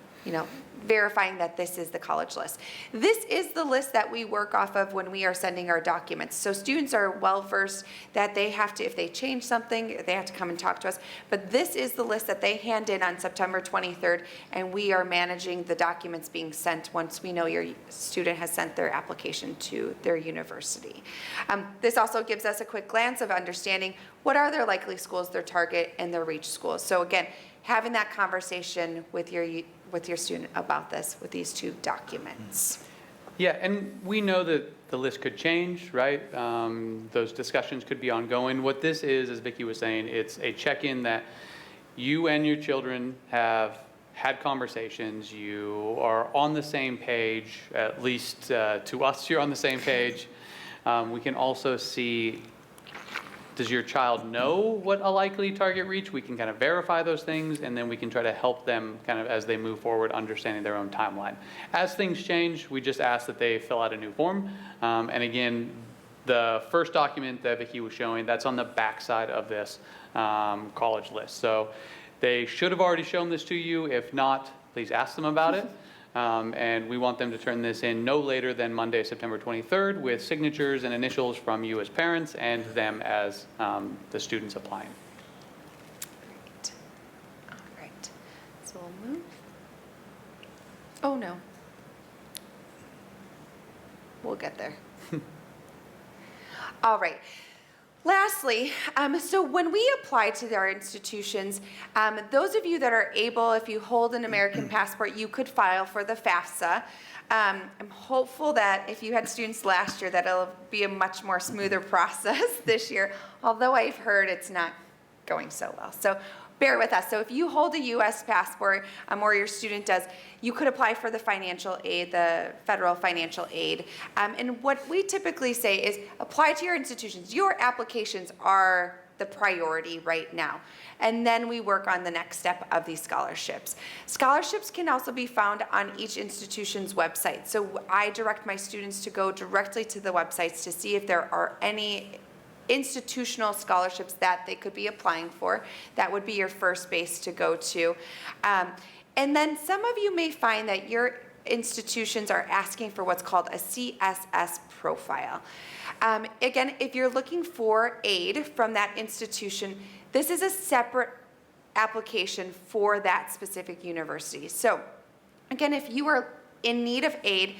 verifying that this is the college list. This is the list that we work off of when we are sending our documents. So students are well versed that they have to, if they change something, they have to come and talk to us. But this is the list that they hand in on September 23rd, and we are managing the documents being sent once we know your student has sent their application to their university. This also gives us a quick glance of understanding what are their likely schools, their target, and their reach schools. So again, having that conversation with your student about this with these 2 documents. Yeah, and we know that the list could change, right? Those discussions could be ongoing. What this is, as Vicki was saying, it's a check-in that you and your children have had conversations. You are on the same page, at least to us, you're on the same page. We can also see, does your child know what a likely target reach? We can kind of verify those things, and then we can try to help them kind of as they move forward, understanding their own timeline. As things change, we just ask that they fill out a new form. And again, the first document that Vicki was showing, that's on the backside of this college list. So they should have already shown this to you. If not, please ask them about it. And we want them to turn this in no later than Monday, September 23rd, with signatures and initials from you as parents and them as the students applying. Great. All right. So we'll move. Oh, no. We'll get there. All right. Lastly, so when we apply to our institutions, those of you that are able, if you hold an American passport, you could file for the FAFSA. I'm hopeful that if you had students last year, that it'll be a much more smoother process this year, although I've heard it's not going so well. So bear with us. So if you hold a U.S. passport, or your student does, you could apply for the financial aid, the federal financial aid. And what we typically say is apply to your institutions. Your applications are the priority right now. And then we work on the next step of these scholarships. Scholarships can also be found on each institution's website. So I direct my students to go directly to the websites to see if there are any institutional scholarships that they could be applying for. That would be your first base to go to. And then some of you may find that your institutions are asking for what's called a CSS profile. Again, if you're looking for aid from that institution, this is a separate application for that specific university. So again, if you are in need of aid,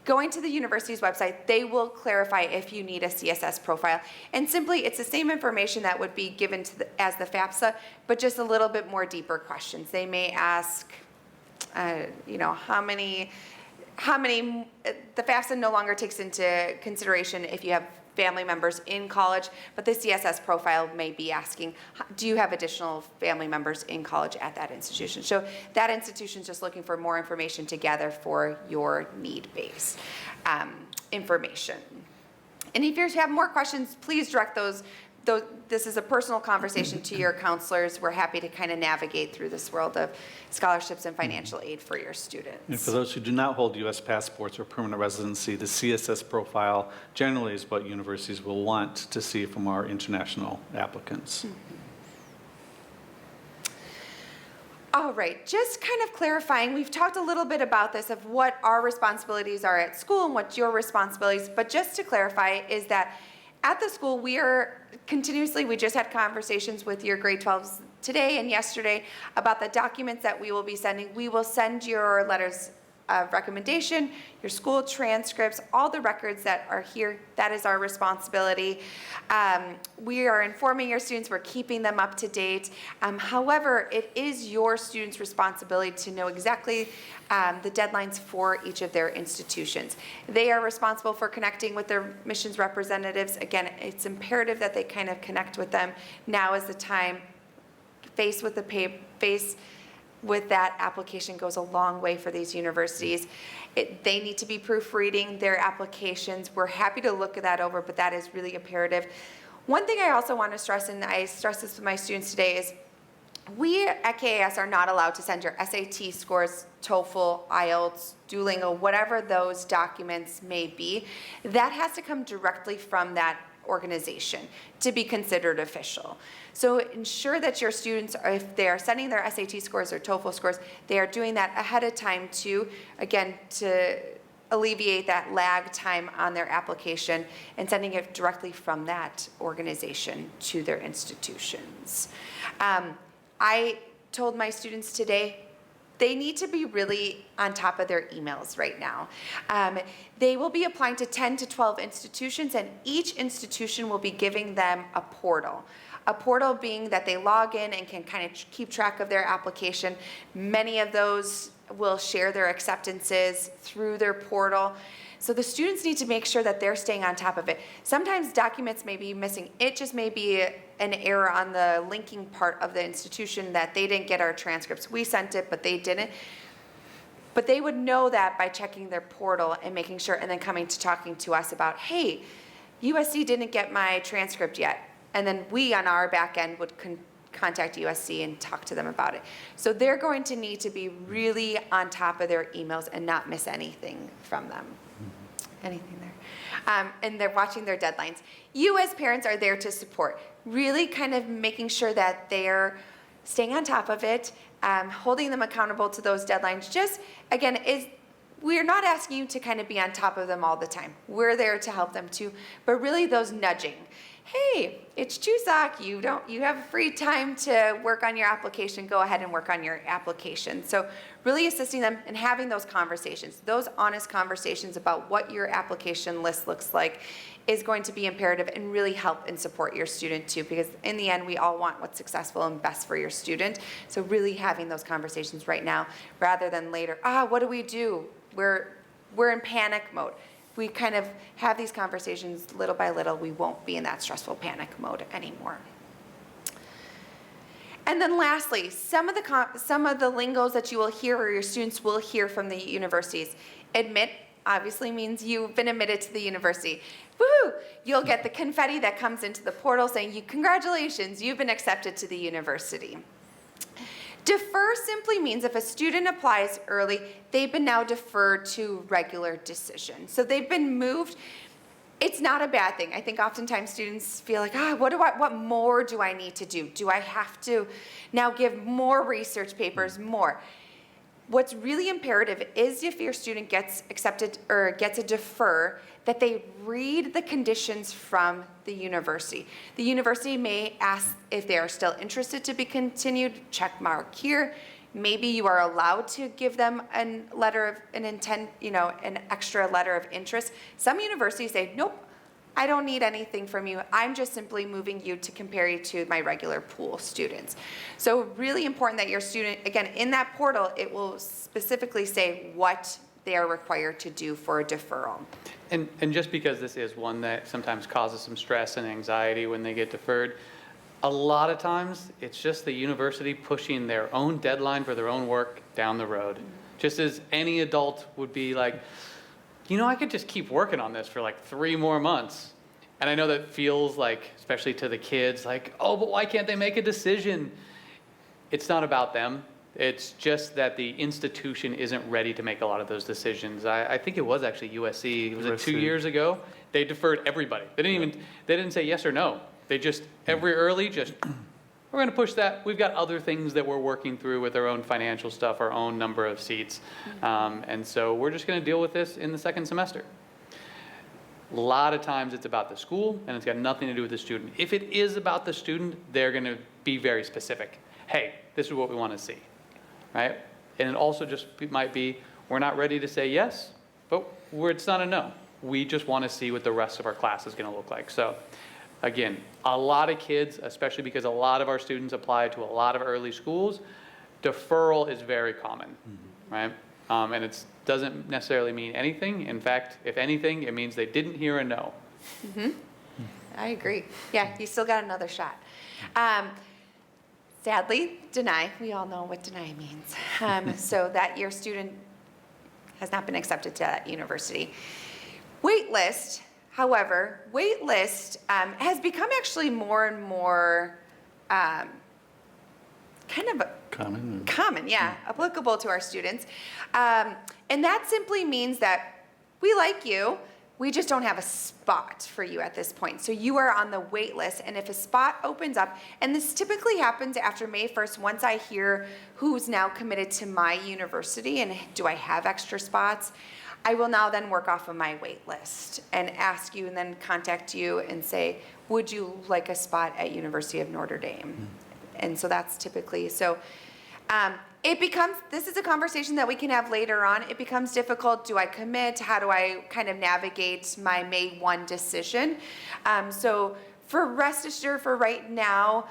going to the university's website, they will clarify if you need a CSS profile. And simply, it's the same information that would be given to as the FAFSA, but just a little bit more deeper questions. They may ask, how many, the FAFSA no longer takes into consideration if you have family members in college, but the CSS profile may be asking, do you have additional family members in college at that institution? So that institution's just looking for more information to gather for your need-based information. And if you have more questions, please direct those. This is a personal conversation to your counselors. We're happy to kind of navigate through this world of scholarships and financial aid for your students. And for those who do not hold U.S. passports or permanent residency, the CSS profile generally is what universities will want to see from our international applicants. All right, just kind of clarifying, we've talked a little bit about this of what our responsibilities are at school and what your responsibilities, but just to clarify is that at the school, we just had conversations with your grade 12s today and yesterday about the documents that we will be sending. We will send your letters of recommendation, your school transcripts, all the records that are here. That is our responsibility. We are informing your students, we're keeping them up to date. However, it is your students' responsibility to know exactly the deadlines for each of their institutions. They are responsible for connecting with their missions representatives. Again, it's imperative that they kind of connect with them. Now is the time. Face with that application goes a long way for these universities. They need to be proofreading their applications. We're happy to look at that over, but that is really imperative. One thing I also want to stress, and I stress this with my students today, is we at KAS are not allowed to send your SAT scores, TOEFL, IELTS, Duolingo, whatever those documents may be. That has to come directly from that organization to be considered official. So ensure that your students, if they are sending their SAT scores or TOEFL scores, they are doing that ahead of time to, again, to alleviate that lag time on their application and sending it directly from that organization to their institutions. I told my students today, they need to be really on top of their emails right now. They will be applying to 10 to 12 institutions, and each institution will be giving them a portal. A portal being that they log in and can kind of keep track of their application. Many of those will share their acceptances through their portal. So the students need to make sure that they're staying on top of it. Sometimes documents may be missing. It just may be an error on the linking part of the institution that they didn't get our transcripts. We sent it, but they didn't. But they would know that by checking their portal and making sure, and then coming to talking to us about, hey, USC didn't get my transcript yet. And then we on our back end would contact USC and talk to them about it. So they're going to need to be really on top of their emails and not miss anything from them. Anything there. And they're watching their deadlines. You as parents are there to support, really kind of making sure that they're staying on top of it, holding them accountable to those deadlines. Just, again, we're not asking you to kind of be on top of them all the time. We're there to help them too, but really those nudging. Hey, it's Chuseok, you have free time to work on your application, go ahead and work on your application. So really assisting them and having those conversations, those honest conversations about what your application list looks like is going to be imperative and really help and support your student too, because in the end, we all want what's successful and best for your student. So really having those conversations right now rather than later, what do we do? We're in panic mode. We kind of have these conversations little by little. We won't be in that stressful panic mode anymore. And then lastly, some of the lingos that you will hear or your students will hear from the universities. Admit obviously means you've been admitted to the university. Woohoo! You'll get the confetti that comes into the portal saying, congratulations, you've been accepted to the university. Defer simply means if a student applies early, they've been now deferred to regular decision. So they've been moved. It's not a bad thing. I think oftentimes students feel like, what more do I need to do? Do I have to now give more research papers, more? What's really imperative is if your student gets accepted or gets a defer, that they read the conditions from the university. The university may ask if they are still interested to be continued, check mark here. Maybe you are allowed to give them a letter of an intent, an extra letter of interest. Some universities say, nope, I don't need anything from you. I'm just simply moving you to compare you to my regular pool students. So really important that your student, again, in that portal, it will specifically say what they are required to do for a deferral. And just because this is one that sometimes causes some stress and anxiety when they get deferred, a lot of times it's just the university pushing their own deadline for their own work down the road. Just as any adult would be like, I could just keep working on this for like 3 more months. And I know that feels like, especially to the kids, like, oh, but why can't they make a decision? It's not about them. It's just that the institution isn't ready to make a lot of those decisions. I think it was actually USC. Was it 2 years ago? They deferred everybody. They didn't say yes or no. They just, we're going to push that. We've got other things that we're working through with our own financial stuff, our own number of seats. And so we're just going to deal with this in the second semester. A lot of times it's about the school and it's got nothing to do with the student. If it is about the student, they're going to be very specific. Hey, this is what we want to see. Right? And it also just might be, we're not ready to say yes, but it's not a no. We just want to see what the rest of our class is going to look like. So again, a lot of kids, especially because a lot of our students apply to a lot of early schools, deferral is very common, right? And it doesn't necessarily mean anything. In fact, if anything, it means they didn't hear a no. I agree. Yeah, you still got another shot. Sadly, deny. We all know what deny means. So that your student has not been accepted to that university. Waitlist, however, has become actually more and more kind kind of Common. common, yeah, applicable to our students. And that simply means that we like you, we just don't have a spot for you at this point. So you are on the wait list, and if a spot opens up, and this typically happens after May 1st, once I hear who's now committed to my university and do I have extra spots, I will now then work off of my wait list and ask you and then contact you and say, would you like a spot at University of Notre Dame? And so that's typically, so it becomes, this is a conversation that we can have later on. It becomes difficult. Do I commit? How do I kind of navigate my May 1 decision? So for rest assured, for right now,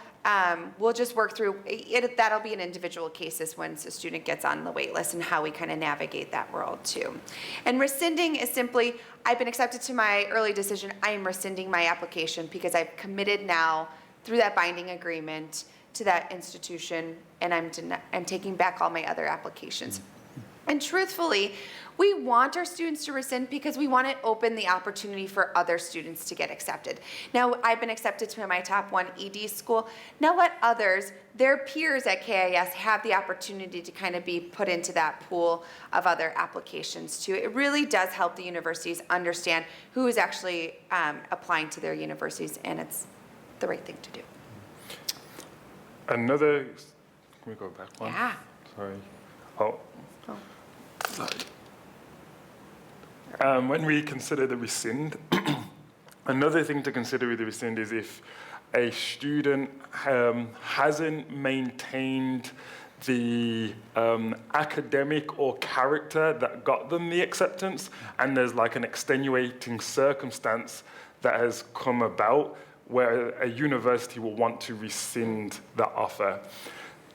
we'll just work through it. That'll be an individual cases once a student gets on the wait list and how we kind of navigate that world too. And rescinding is simply, I've been accepted to my early decision. I am rescinding my application because I've committed now through that binding agreement to that institution, and I'm taking back all my other applications. And truthfully, we want our students to rescind because we want to open the opportunity for other students to get accepted. Now, I've been accepted to my top 1 ED school. Now let others, their peers at KIS, have the opportunity to kind of be put into that pool of other applications too. It really does help the universities understand who is actually applying to their universities, and it's the right thing to do. Another, can we go back one? Yeah. Sorry. Oh. Oh. When we consider the rescind, another thing to consider with the rescind is if a student hasn't maintained the academic or character that got them the acceptance, and there's like an extenuating circumstance that has come about where a university will want to rescind the offer.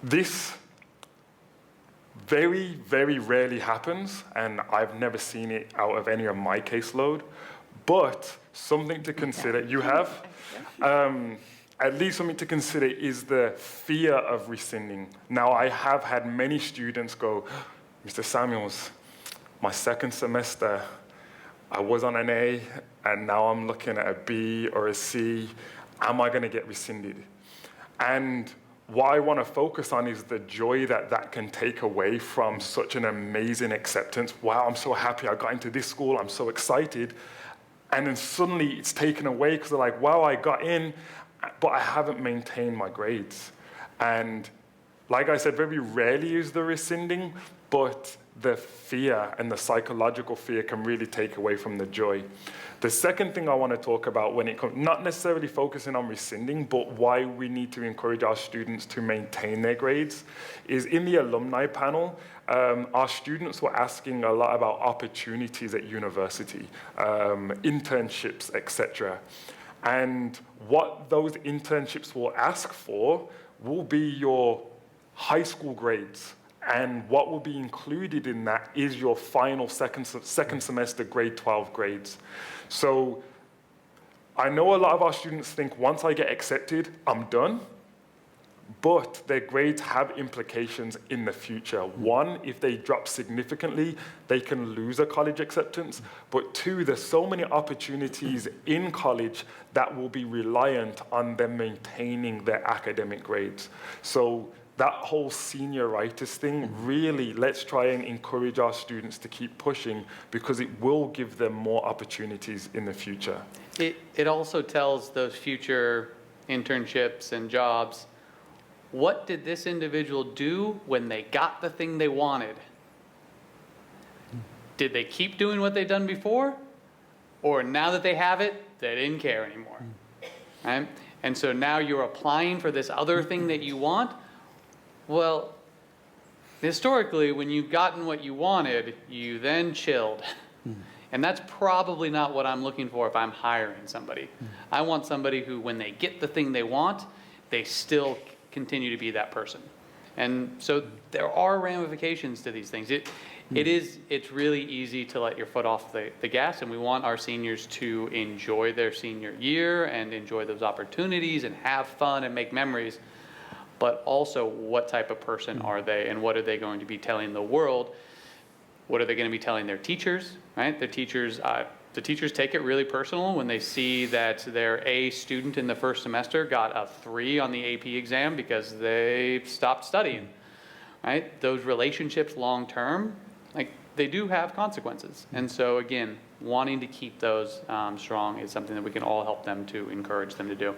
This very, very rarely happens, and I've never seen it out of any of my caseload, but something to consider, you have, at least something to consider is the fear of rescinding. Now, I have had many students go, Mr. Samuels, my second semester, I was on an A, and now I'm looking at a B or a C. Am I going to get rescinded? And what I want to focus on is the joy that that can take away from such an amazing acceptance. Wow, I'm so happy I got into this school. I'm so excited. And then suddenly it's taken away because they're like, wow, I got in, but I haven't maintained my grades. And like I said, very rarely is the rescinding, but the fear and the psychological fear can really take away from the joy. The second thing I want to talk about when it comes, not necessarily focusing on rescinding, but why we need to encourage our students to maintain their grades, is in the alumni panel, our students were asking a lot about opportunities at university, internships, etc. And what those internships will ask for will be your high school grades. And what will be included in that is your final second semester grade 12 grades. So I know a lot of our students think once I get accepted, I'm done. But their grades have implications in the future. One, if they drop significantly, they can lose a college acceptance. But two, there's so many opportunities in college that will be reliant on them maintaining their academic grades. So that whole senioritis thing, really, let's try and encourage our students to keep pushing because it will give them more opportunities in the future. It also tells those future internships and jobs, what did this individual do when they got the thing they wanted? Did they keep doing what they've done before? Or now that they have it, they didn't care anymore, right? And so now you're applying for this other thing that you want. Well, historically, when you've gotten what you wanted, you then chilled. And that's probably not what I'm looking for if I'm hiring somebody. I want somebody who, when they get the thing they want, they still continue to be that person. And so there are ramifications to these things. It's really easy to let your foot off the gas, and we want our seniors to enjoy their senior year and enjoy those opportunities and have fun and make memories. But also, what type of person are they, and what are they going to be telling the world? What are they going to be telling their teachers, right? Their teachers, the teachers take it really personal when they see that their A student in the first semester got a 3 on the AP exam because they stopped studying, right? Those relationships long term, like they do have consequences. And so again, wanting to keep those strong is something that we can all help them to encourage them to do.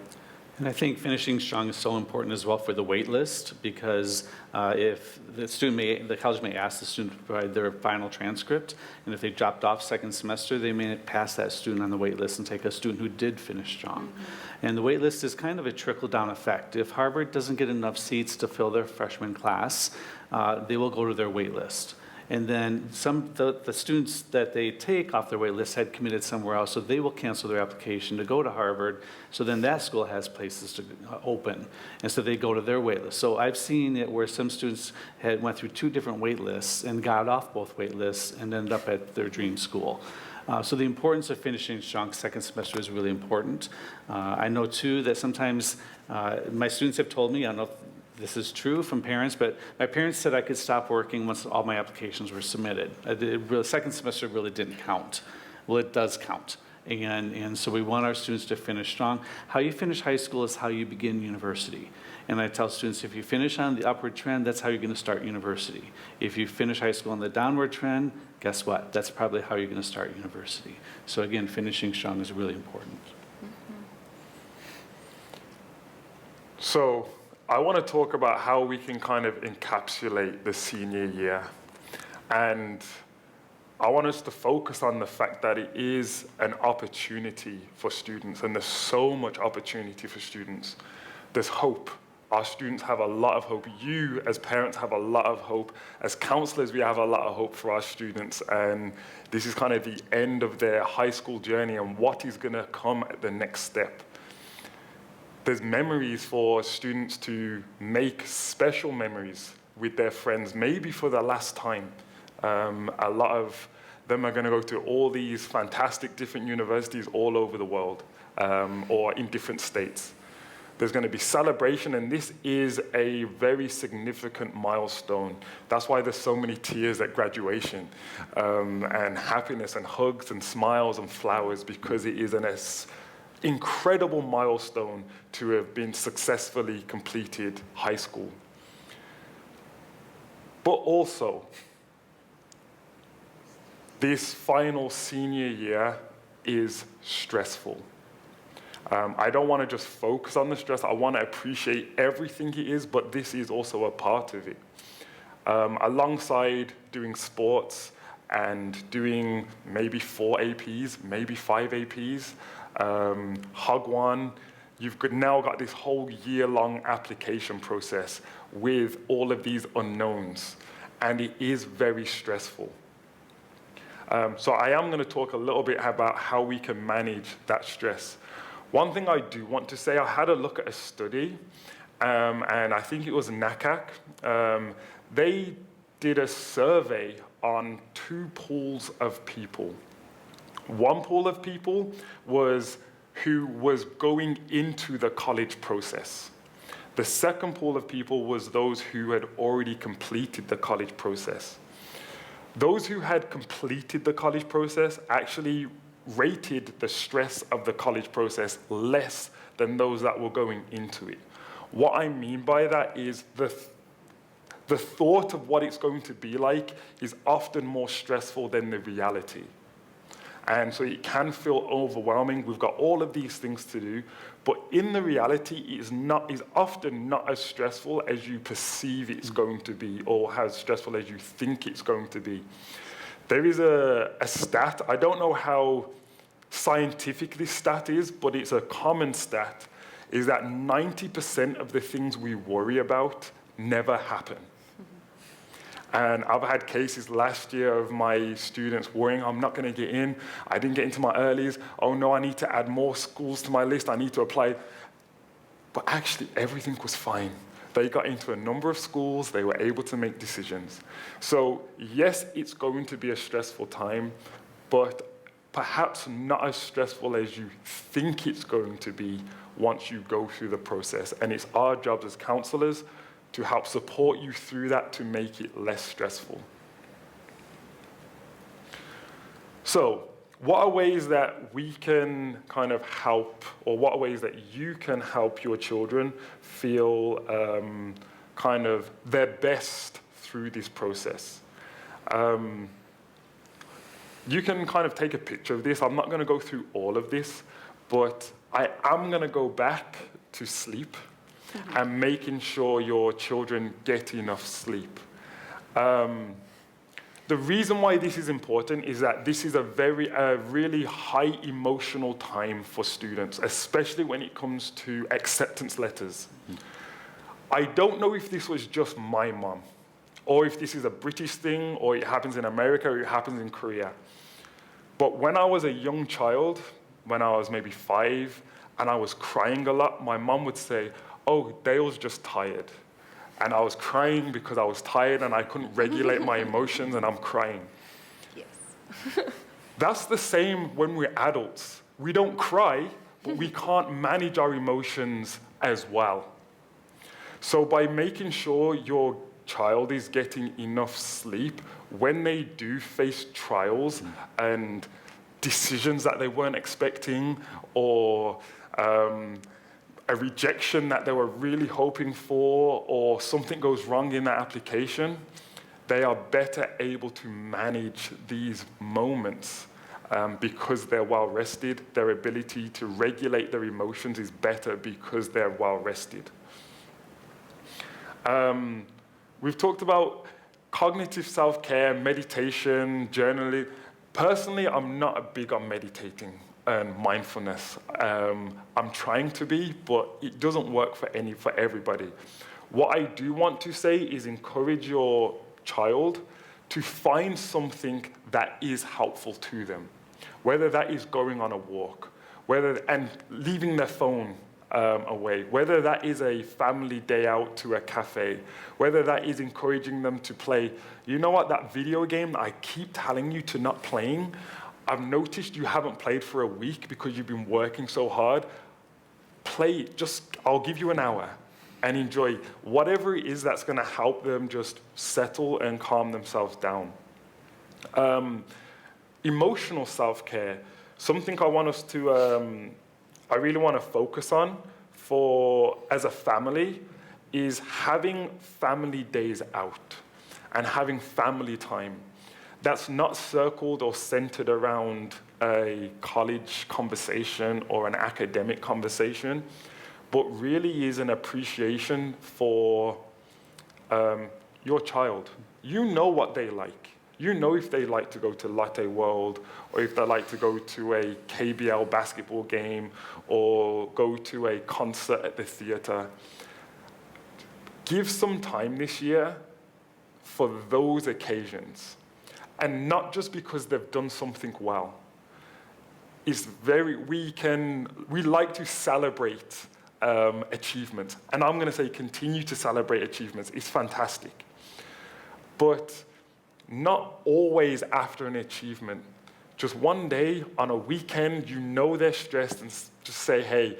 And I think finishing strong is so important as well for the wait list, because if the college may ask the student to provide their final transcript, and if they dropped off second semester, they may pass that student on the wait list and take a student who did finish strong. And the wait list is kind of a trickle-down effect. If Harvard doesn't get enough seats to fill their freshman class, they will go to their wait list. And then the students that they take off their wait list had committed somewhere else, so they will cancel their application to go to Harvard. So then that school has places to open, and so they go to their wait list. So I've seen it where some students went through 2 different wait lists and got off both wait lists and ended up at their dream school. So the importance of finishing strong second semester is really important. I know too that sometimes my students have told me, I don't know if this is true from parents, but my parents said I could stop working once all my applications were submitted. The second semester really didn't count. Well, it does count. And so we want our students to finish strong. How you finish high school is how you begin university. And I tell students, if you finish on the upward trend, that's how you're going to start university. If you finish high school on the downward trend, guess what? That's probably how you're going to start university. So again, finishing strong is really important. So I want to talk about how we can kind of encapsulate the senior year. And I want us to focus on the fact that it is an opportunity for students, and there's so much opportunity for students. There's hope. Our students have a lot of hope. You, as parents, have a lot of hope. As counselors, we have a lot of hope for our students. And this is kind of the end of their high school journey and what is going to come at the next step. There's memories for students to make special memories with their friends, maybe for the last time. A lot of them are going to go to all these fantastic different universities all over the world, or in different states. There's going to be celebration, and this is a very significant milestone. That's why there's so many tears at graduation, and happiness and hugs and smiles and flowers, because it is an incredible milestone to have been successfully completed high school. But also, this final senior year is stressful. I don't want to just focus on the stress. I want to appreciate everything it is, but this is also a part of it. Alongside doing sports and doing maybe 4 APs, maybe 5 APs, Hagwon, you've now got this whole year-long application process with all of these unknowns, and it is very stressful. So I am going to talk a little bit about how we can manage that stress. One thing I do want to say, I had a look at a study, and I think it was NACAC. They did a survey on 2 pools of people. One pool of people was who was going into the college process. The second pool of people was those who had already completed the college process. Those who had completed the college process actually rated the stress of the college process less than those that were going into it. What I mean by that is the thought of what it's going to be like is often more stressful than the reality. And so it can feel overwhelming. We've got all of these things to do, but in the reality, it is often not as stressful as you perceive it's going to be, or as stressful as you think it's going to be. There is a stat, I don't know how scientific this stat is, but it's a common stat, is that 90% of the things we worry about never happen. And I've had cases last year of my students worrying, I'm not going to get in, I didn't get into my earlies, oh no, I need to add more schools to my list, I need to apply. But actually, everything was fine. They got into a number of schools, they were able to make decisions. So yes, it's going to be a stressful time, but perhaps not as stressful as you think it's going to be once you go through the process. And it's our job as counselors to help support you through that to make it less stressful. So what are ways that we can kind of help, or what are ways that you can help your children feel kind of their best through this process? You can kind of take a picture of this. I'm not going to go through all of this, but I am going to go back to sleep and making sure your children get enough sleep. The reason why this is important is that this is a really high emotional time for students, especially when it comes to acceptance letters. I don't know if this was just my mom, or if this is a British thing, or it happens in America, or it happens in Korea. But when I was a young child, when I was maybe 5, and I was crying a lot, my mom would say, "Oh, Dale's just tired." And I was crying because I was tired and I couldn't regulate my emotions, and I'm crying. Yes. That's the same when we're adults. We don't cry, but we can't manage our emotions as well. So by making sure your child is getting enough sleep, when they do face trials and decisions that they weren't expecting, or a rejection that they were really hoping for, or something goes wrong in that application, they are better able to manage these moments because they're well rested. Their ability to regulate their emotions is better because they're well rested. We've talked about cognitive self-care, meditation, journaling. Personally, I'm not big on meditating and mindfulness. I'm trying to be, but it doesn't work for everybody. What I do want to say is encourage your child to find something that is helpful to them, whether that is going on a walk, and leaving their phone away, whether that is a family day out to a cafe, whether that is encouraging them to play. You know what, that video game that I keep telling you to not playing, I've noticed you haven't played for a week because you've been working so hard. Play it, I'll give you an hour and enjoy whatever it is that's gonna help them just settle and calm themselves down. Emotional self-care, something I want us to, I really want to focus on as a family, is having family days out and having family time. That's not circled or centered around a college conversation or an academic conversation, but really is an appreciation for your child. You know what they like. You know if they like to go to Latte World, or if they like to go to a KBL basketball game, or go to a concert at the theater. Give some time this year for those occasions. And not just because they've done something well. We like to celebrate achievements. And I'm gonna say continue to celebrate achievements. It's fantastic. But not always after an achievement. Just one day on a weekend, you know they're stressed, and just say, hey,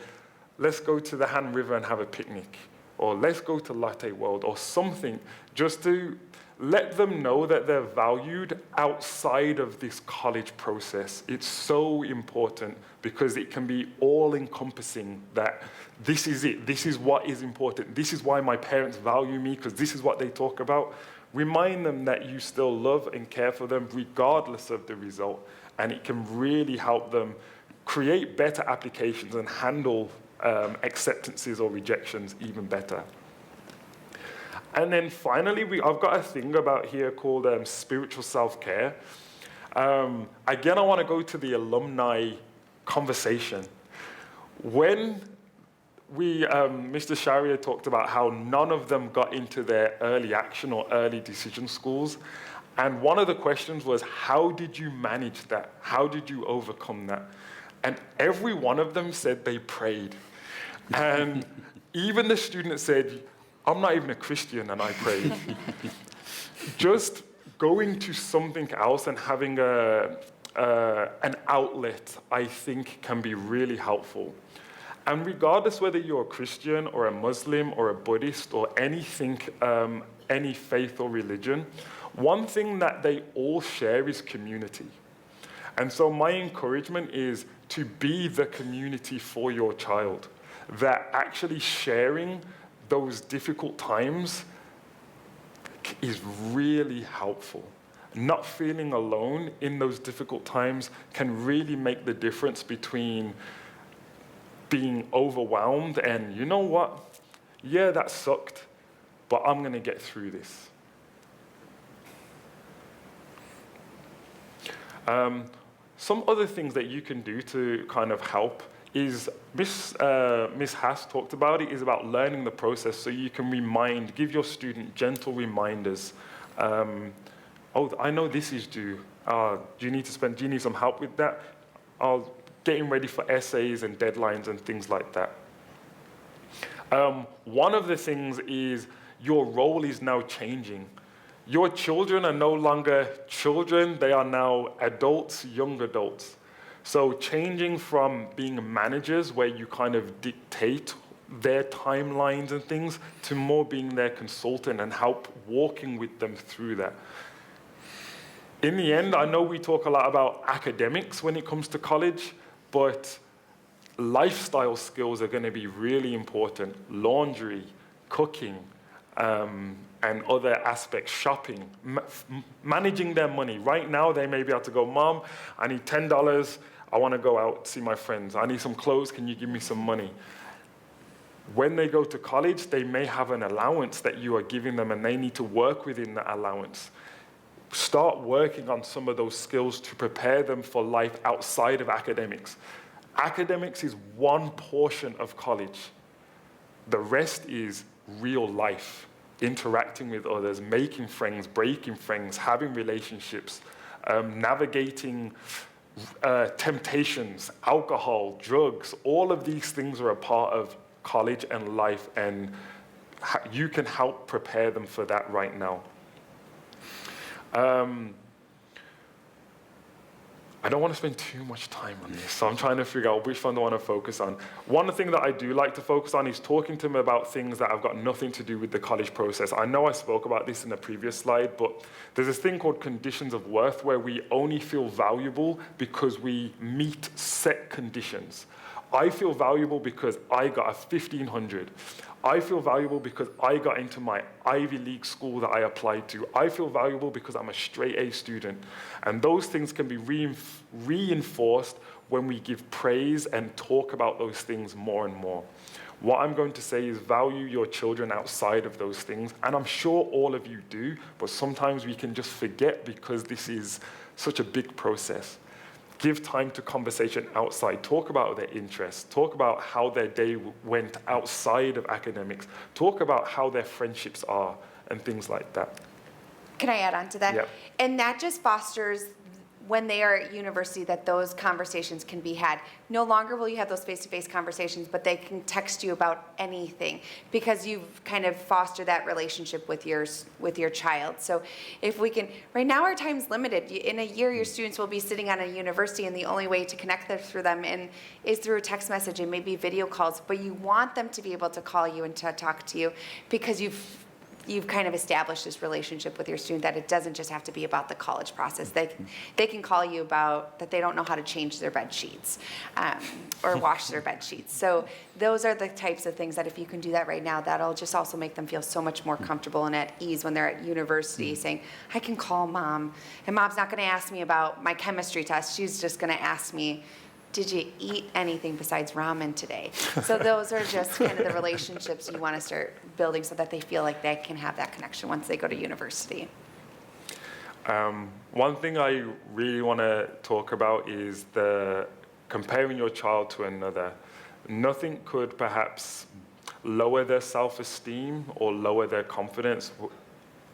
let's go to the Han River and have a picnic. Or let's go to Latte World or something, just to let them know that they're valued outside of this college process. It's so important because it can be all-encompassing, that this is it, this is what is important, this is why my parents value me, because this is what they talk about. Remind them that you still love and care for them regardless of the result, and it can really help them create better applications and handle acceptances or rejections even better. And then finally, I've got a thing about here called spiritual self-care. Again, I want to go to the alumni conversation. When Mr. Sharia talked about how none of them got into their early action or early decision schools, and one of the questions was, how did you manage that? How did you overcome that? And every one of them said they prayed. And even the student said, I'm not even a Christian and I prayed. Just going to something else and having an outlet, I think, can be really helpful. And regardless whether you're a Christian or a Muslim or a Buddhist or anything, any faith or religion, one thing that they all share is community. And so my encouragement is to be the community for your child, that actually sharing those difficult times is really helpful. Not feeling alone in those difficult times can really make the difference between being overwhelmed and, you know what, yeah, that sucked, but I'm going to get through this. Some other things that you can do to kind of help is, Miss Haas talked about it, is about learning the process so you can give your student gentle reminders. Oh, I know this is due. Do you need some help with that? Getting ready for essays and deadlines and things like that. One of the things is your role is now changing. Your children are no longer children, they are now adults, young adults. So changing from being managers where you kind of dictate their timelines and things to more being their consultant and help walking with them through that. In the end, I know we talk a lot about academics when it comes to college, but lifestyle skills are going to be really important. Laundry, cooking, and other aspects, shopping, managing their money. Right now, they may be able to go, Mom, I need $10. I want to go out, see my friends. I need some clothes. Can you give me some money? When they go to college, they may have an allowance that you are giving them, and they need to work within that allowance. Start working on some of those skills to prepare them for life outside of academics. Academics is one portion of college. The rest is real life, interacting with others, making friends, breaking friends, having relationships, navigating temptations, alcohol, drugs. All of these things are a part of college and life, and you can help prepare them for that right now. I don't want to spend too much time on this, so I'm trying to figure out which one I want to focus on. One thing that I do like to focus on is talking to them about things that have got nothing to do with the college process. I know I spoke about this in a previous slide, but there's this thing called conditions of worth where we only feel valuable because we meet set conditions. I feel valuable because I got a 1500. I feel valuable because I got into my Ivy League school that I applied to. I feel valuable because I'm a straight A student. And those things can be reinforced when we give praise and talk about those things more and more. What I'm going to say is value your children outside of those things. And I'm sure all of you do, but sometimes we can just forget because this is such a big process. Give time to conversation outside. Talk about their interests. Talk about how their day went outside of academics. Talk about how their friendships are and things like that. Can I add on to that? Yep. And that just fosters, when they are at university, that those conversations can be had. No longer will you have those face-to-face conversations, but they can text you about anything because you've kind of fostered that relationship with your child. So if we can, right now our time's limited. In a year, your students will be sitting on a university, and the only way to connect through them is through a text message and maybe video calls, but you want them to be able to call you and to talk to you because you've kind of established this relationship with your student that it doesn't just have to be about the college process. They can call you about that they don't know how to change their bed sheets or wash their bed sheets. So those are the types of things that if you can do that right now, that'll just also make them feel so much more comfortable and at ease when they're at university saying, I can call Mom, and Mom's not going to ask me about my chemistry test. She's just going to ask me, did you eat anything besides ramen today? So those are just kind of the relationships you want to start building so that they feel like they can have that connection once they go to university. One thing I really want to talk about is the comparing your child to another. Nothing could perhaps lower their self-esteem or lower their confidence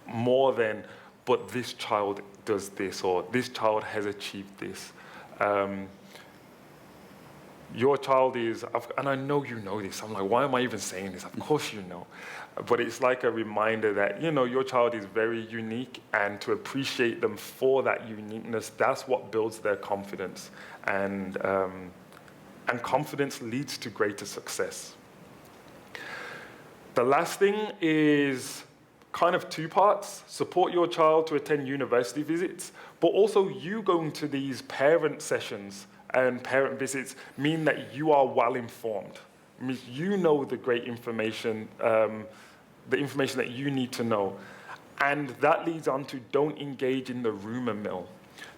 more than, but this child does this, or this child has achieved this. Your child is, and I know you know this, I'm like, why am I even saying this? Of course you know. But it's like a reminder that, your child is very unique, and to appreciate them for that uniqueness, that's what builds their confidence. And confidence leads to greater success. The last thing is kind of two parts: support your child to attend university visits, but also you going to these parent sessions and parent visits mean that you are well informed. It means you know the great information, the information that you need to know. And that leads on to don't engage in the rumor mill.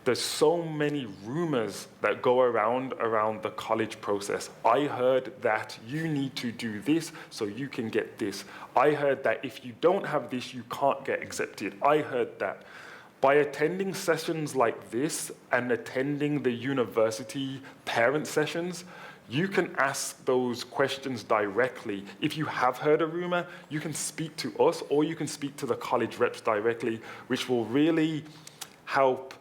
There's so many rumors that go around the college process. I heard that you need to do this so you can get this. I heard that if you don't have this, you can't get accepted. I heard that. By attending sessions like this and attending the university parent sessions, you can ask those questions directly. If you have heard a rumor, you can speak to us or you can speak to the college reps directly, which will really help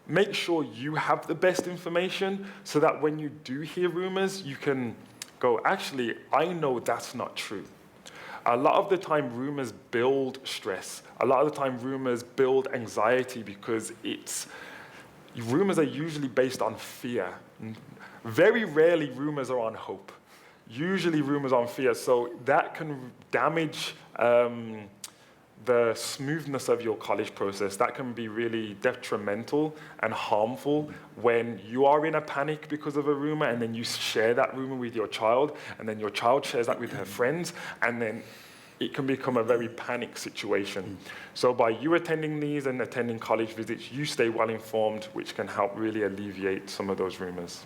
make sure you have the best information so that when you do hear rumors, you can go, actually, I know that's not true. A lot of the time, rumors build stress. A lot of the time, rumors build anxiety because rumors are usually based on fear. Very rarely rumors are on hope. Usually rumors are on fear, so that can damage the smoothness of your college process. That can be really detrimental and harmful when you are in a panic because of a rumor and then you share that rumor with your child and then your child shares that with her friends and then it can become a very panic situation. So by you attending these and attending college visits, you stay well informed, which can help really alleviate some of those rumors.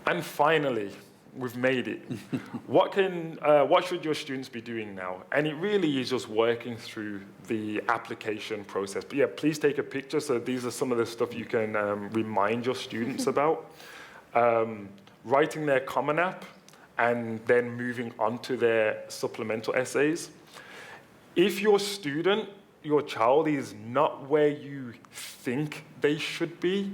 And finally, we've made it. What should your students be doing now? And it really is just working through the application process. But yeah, please take a picture. So these are some of the stuff you can remind your students about. Writing their Common App and then moving on to their supplemental essays. If your student, your child is not where you think they should be,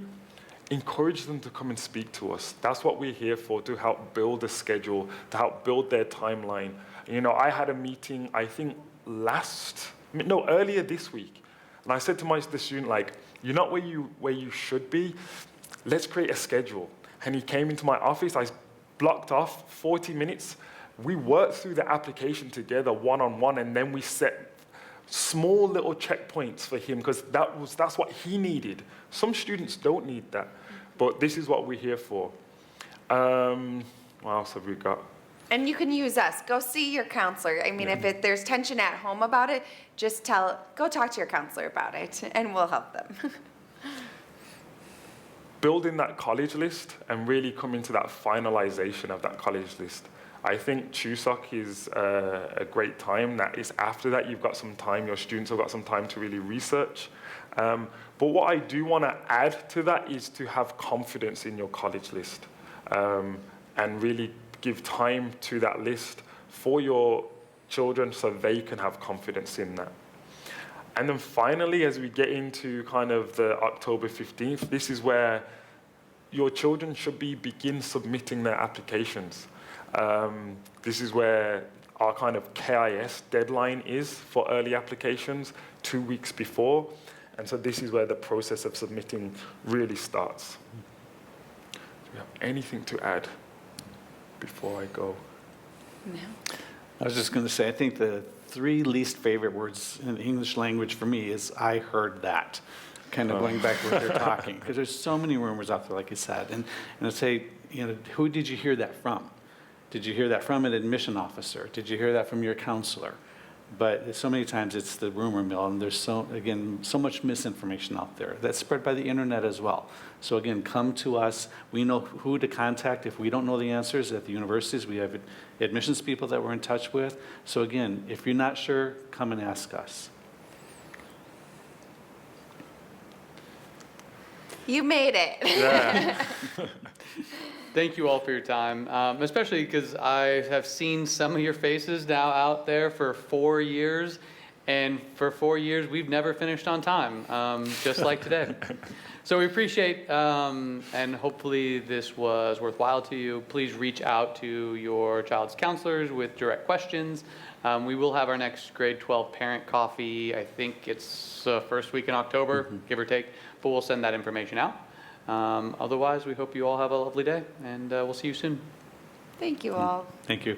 encourage them to come and speak to us. That's what we're here for, to help build a schedule, to help build their timeline. You know, I had a meeting, I think earlier this week. And I said to the student, like, you're not where you should be. Let's create a schedule. And he came into my office. I blocked off 40 minutes. We worked through the application together one-on-one, and then we set small little checkpoints for him because that's what he needed. Some students don't need that, but this is what we're here for. What else have we got? And you can use us. Go see your counselor. I mean, if there's tension at home about it, just go talk to your counselor about it, and we'll help them. Building that college list and really coming to that finalization of that college list. I think Chuseok is a great time. That is after that, you've got some time, your students have got some time to really research. But what I do want to add to that is to have confidence in your college list and really give time to that list for your children so they can have confidence in that. And then finally, as we get into kind of the October 15th, this is where your children should begin submitting their applications. This is where our kind of KIS deadline is for early applications, 2 weeks before. And so this is where the process of submitting really starts. Do we have anything to add before I go? No. I was just going to say, I think the 3 least favorite words in the English language for me is "I heard that," kind of going back to what they're talking, because there's so many rumors out there, like you said. And I'd say, who did you hear that from? Did you hear that from an admission officer? Did you hear that from your counselor? But so many times it's the rumor mill, and there's so much misinformation out there that's spread by the internet as well. So again, come to us. We know who to contact if we don't know the answers. At the universities, we have admissions people that we're in touch with. So again, if you're not sure, come and ask us. You made it. Yeah. Thank you all for your time, especially because I have seen some of your faces now out there for 4 years, and for 4 years we've never finished on time, just like today. So we appreciate, and hopefully this was worthwhile to you. Please reach out to your child's counselors with direct questions. We will have our next grade 12 parent coffee. I think it's first week in October, give or take, but we'll send that information out. Otherwise, we hope you all have a lovely day, and we'll see you soon. Thank you all. Thank you.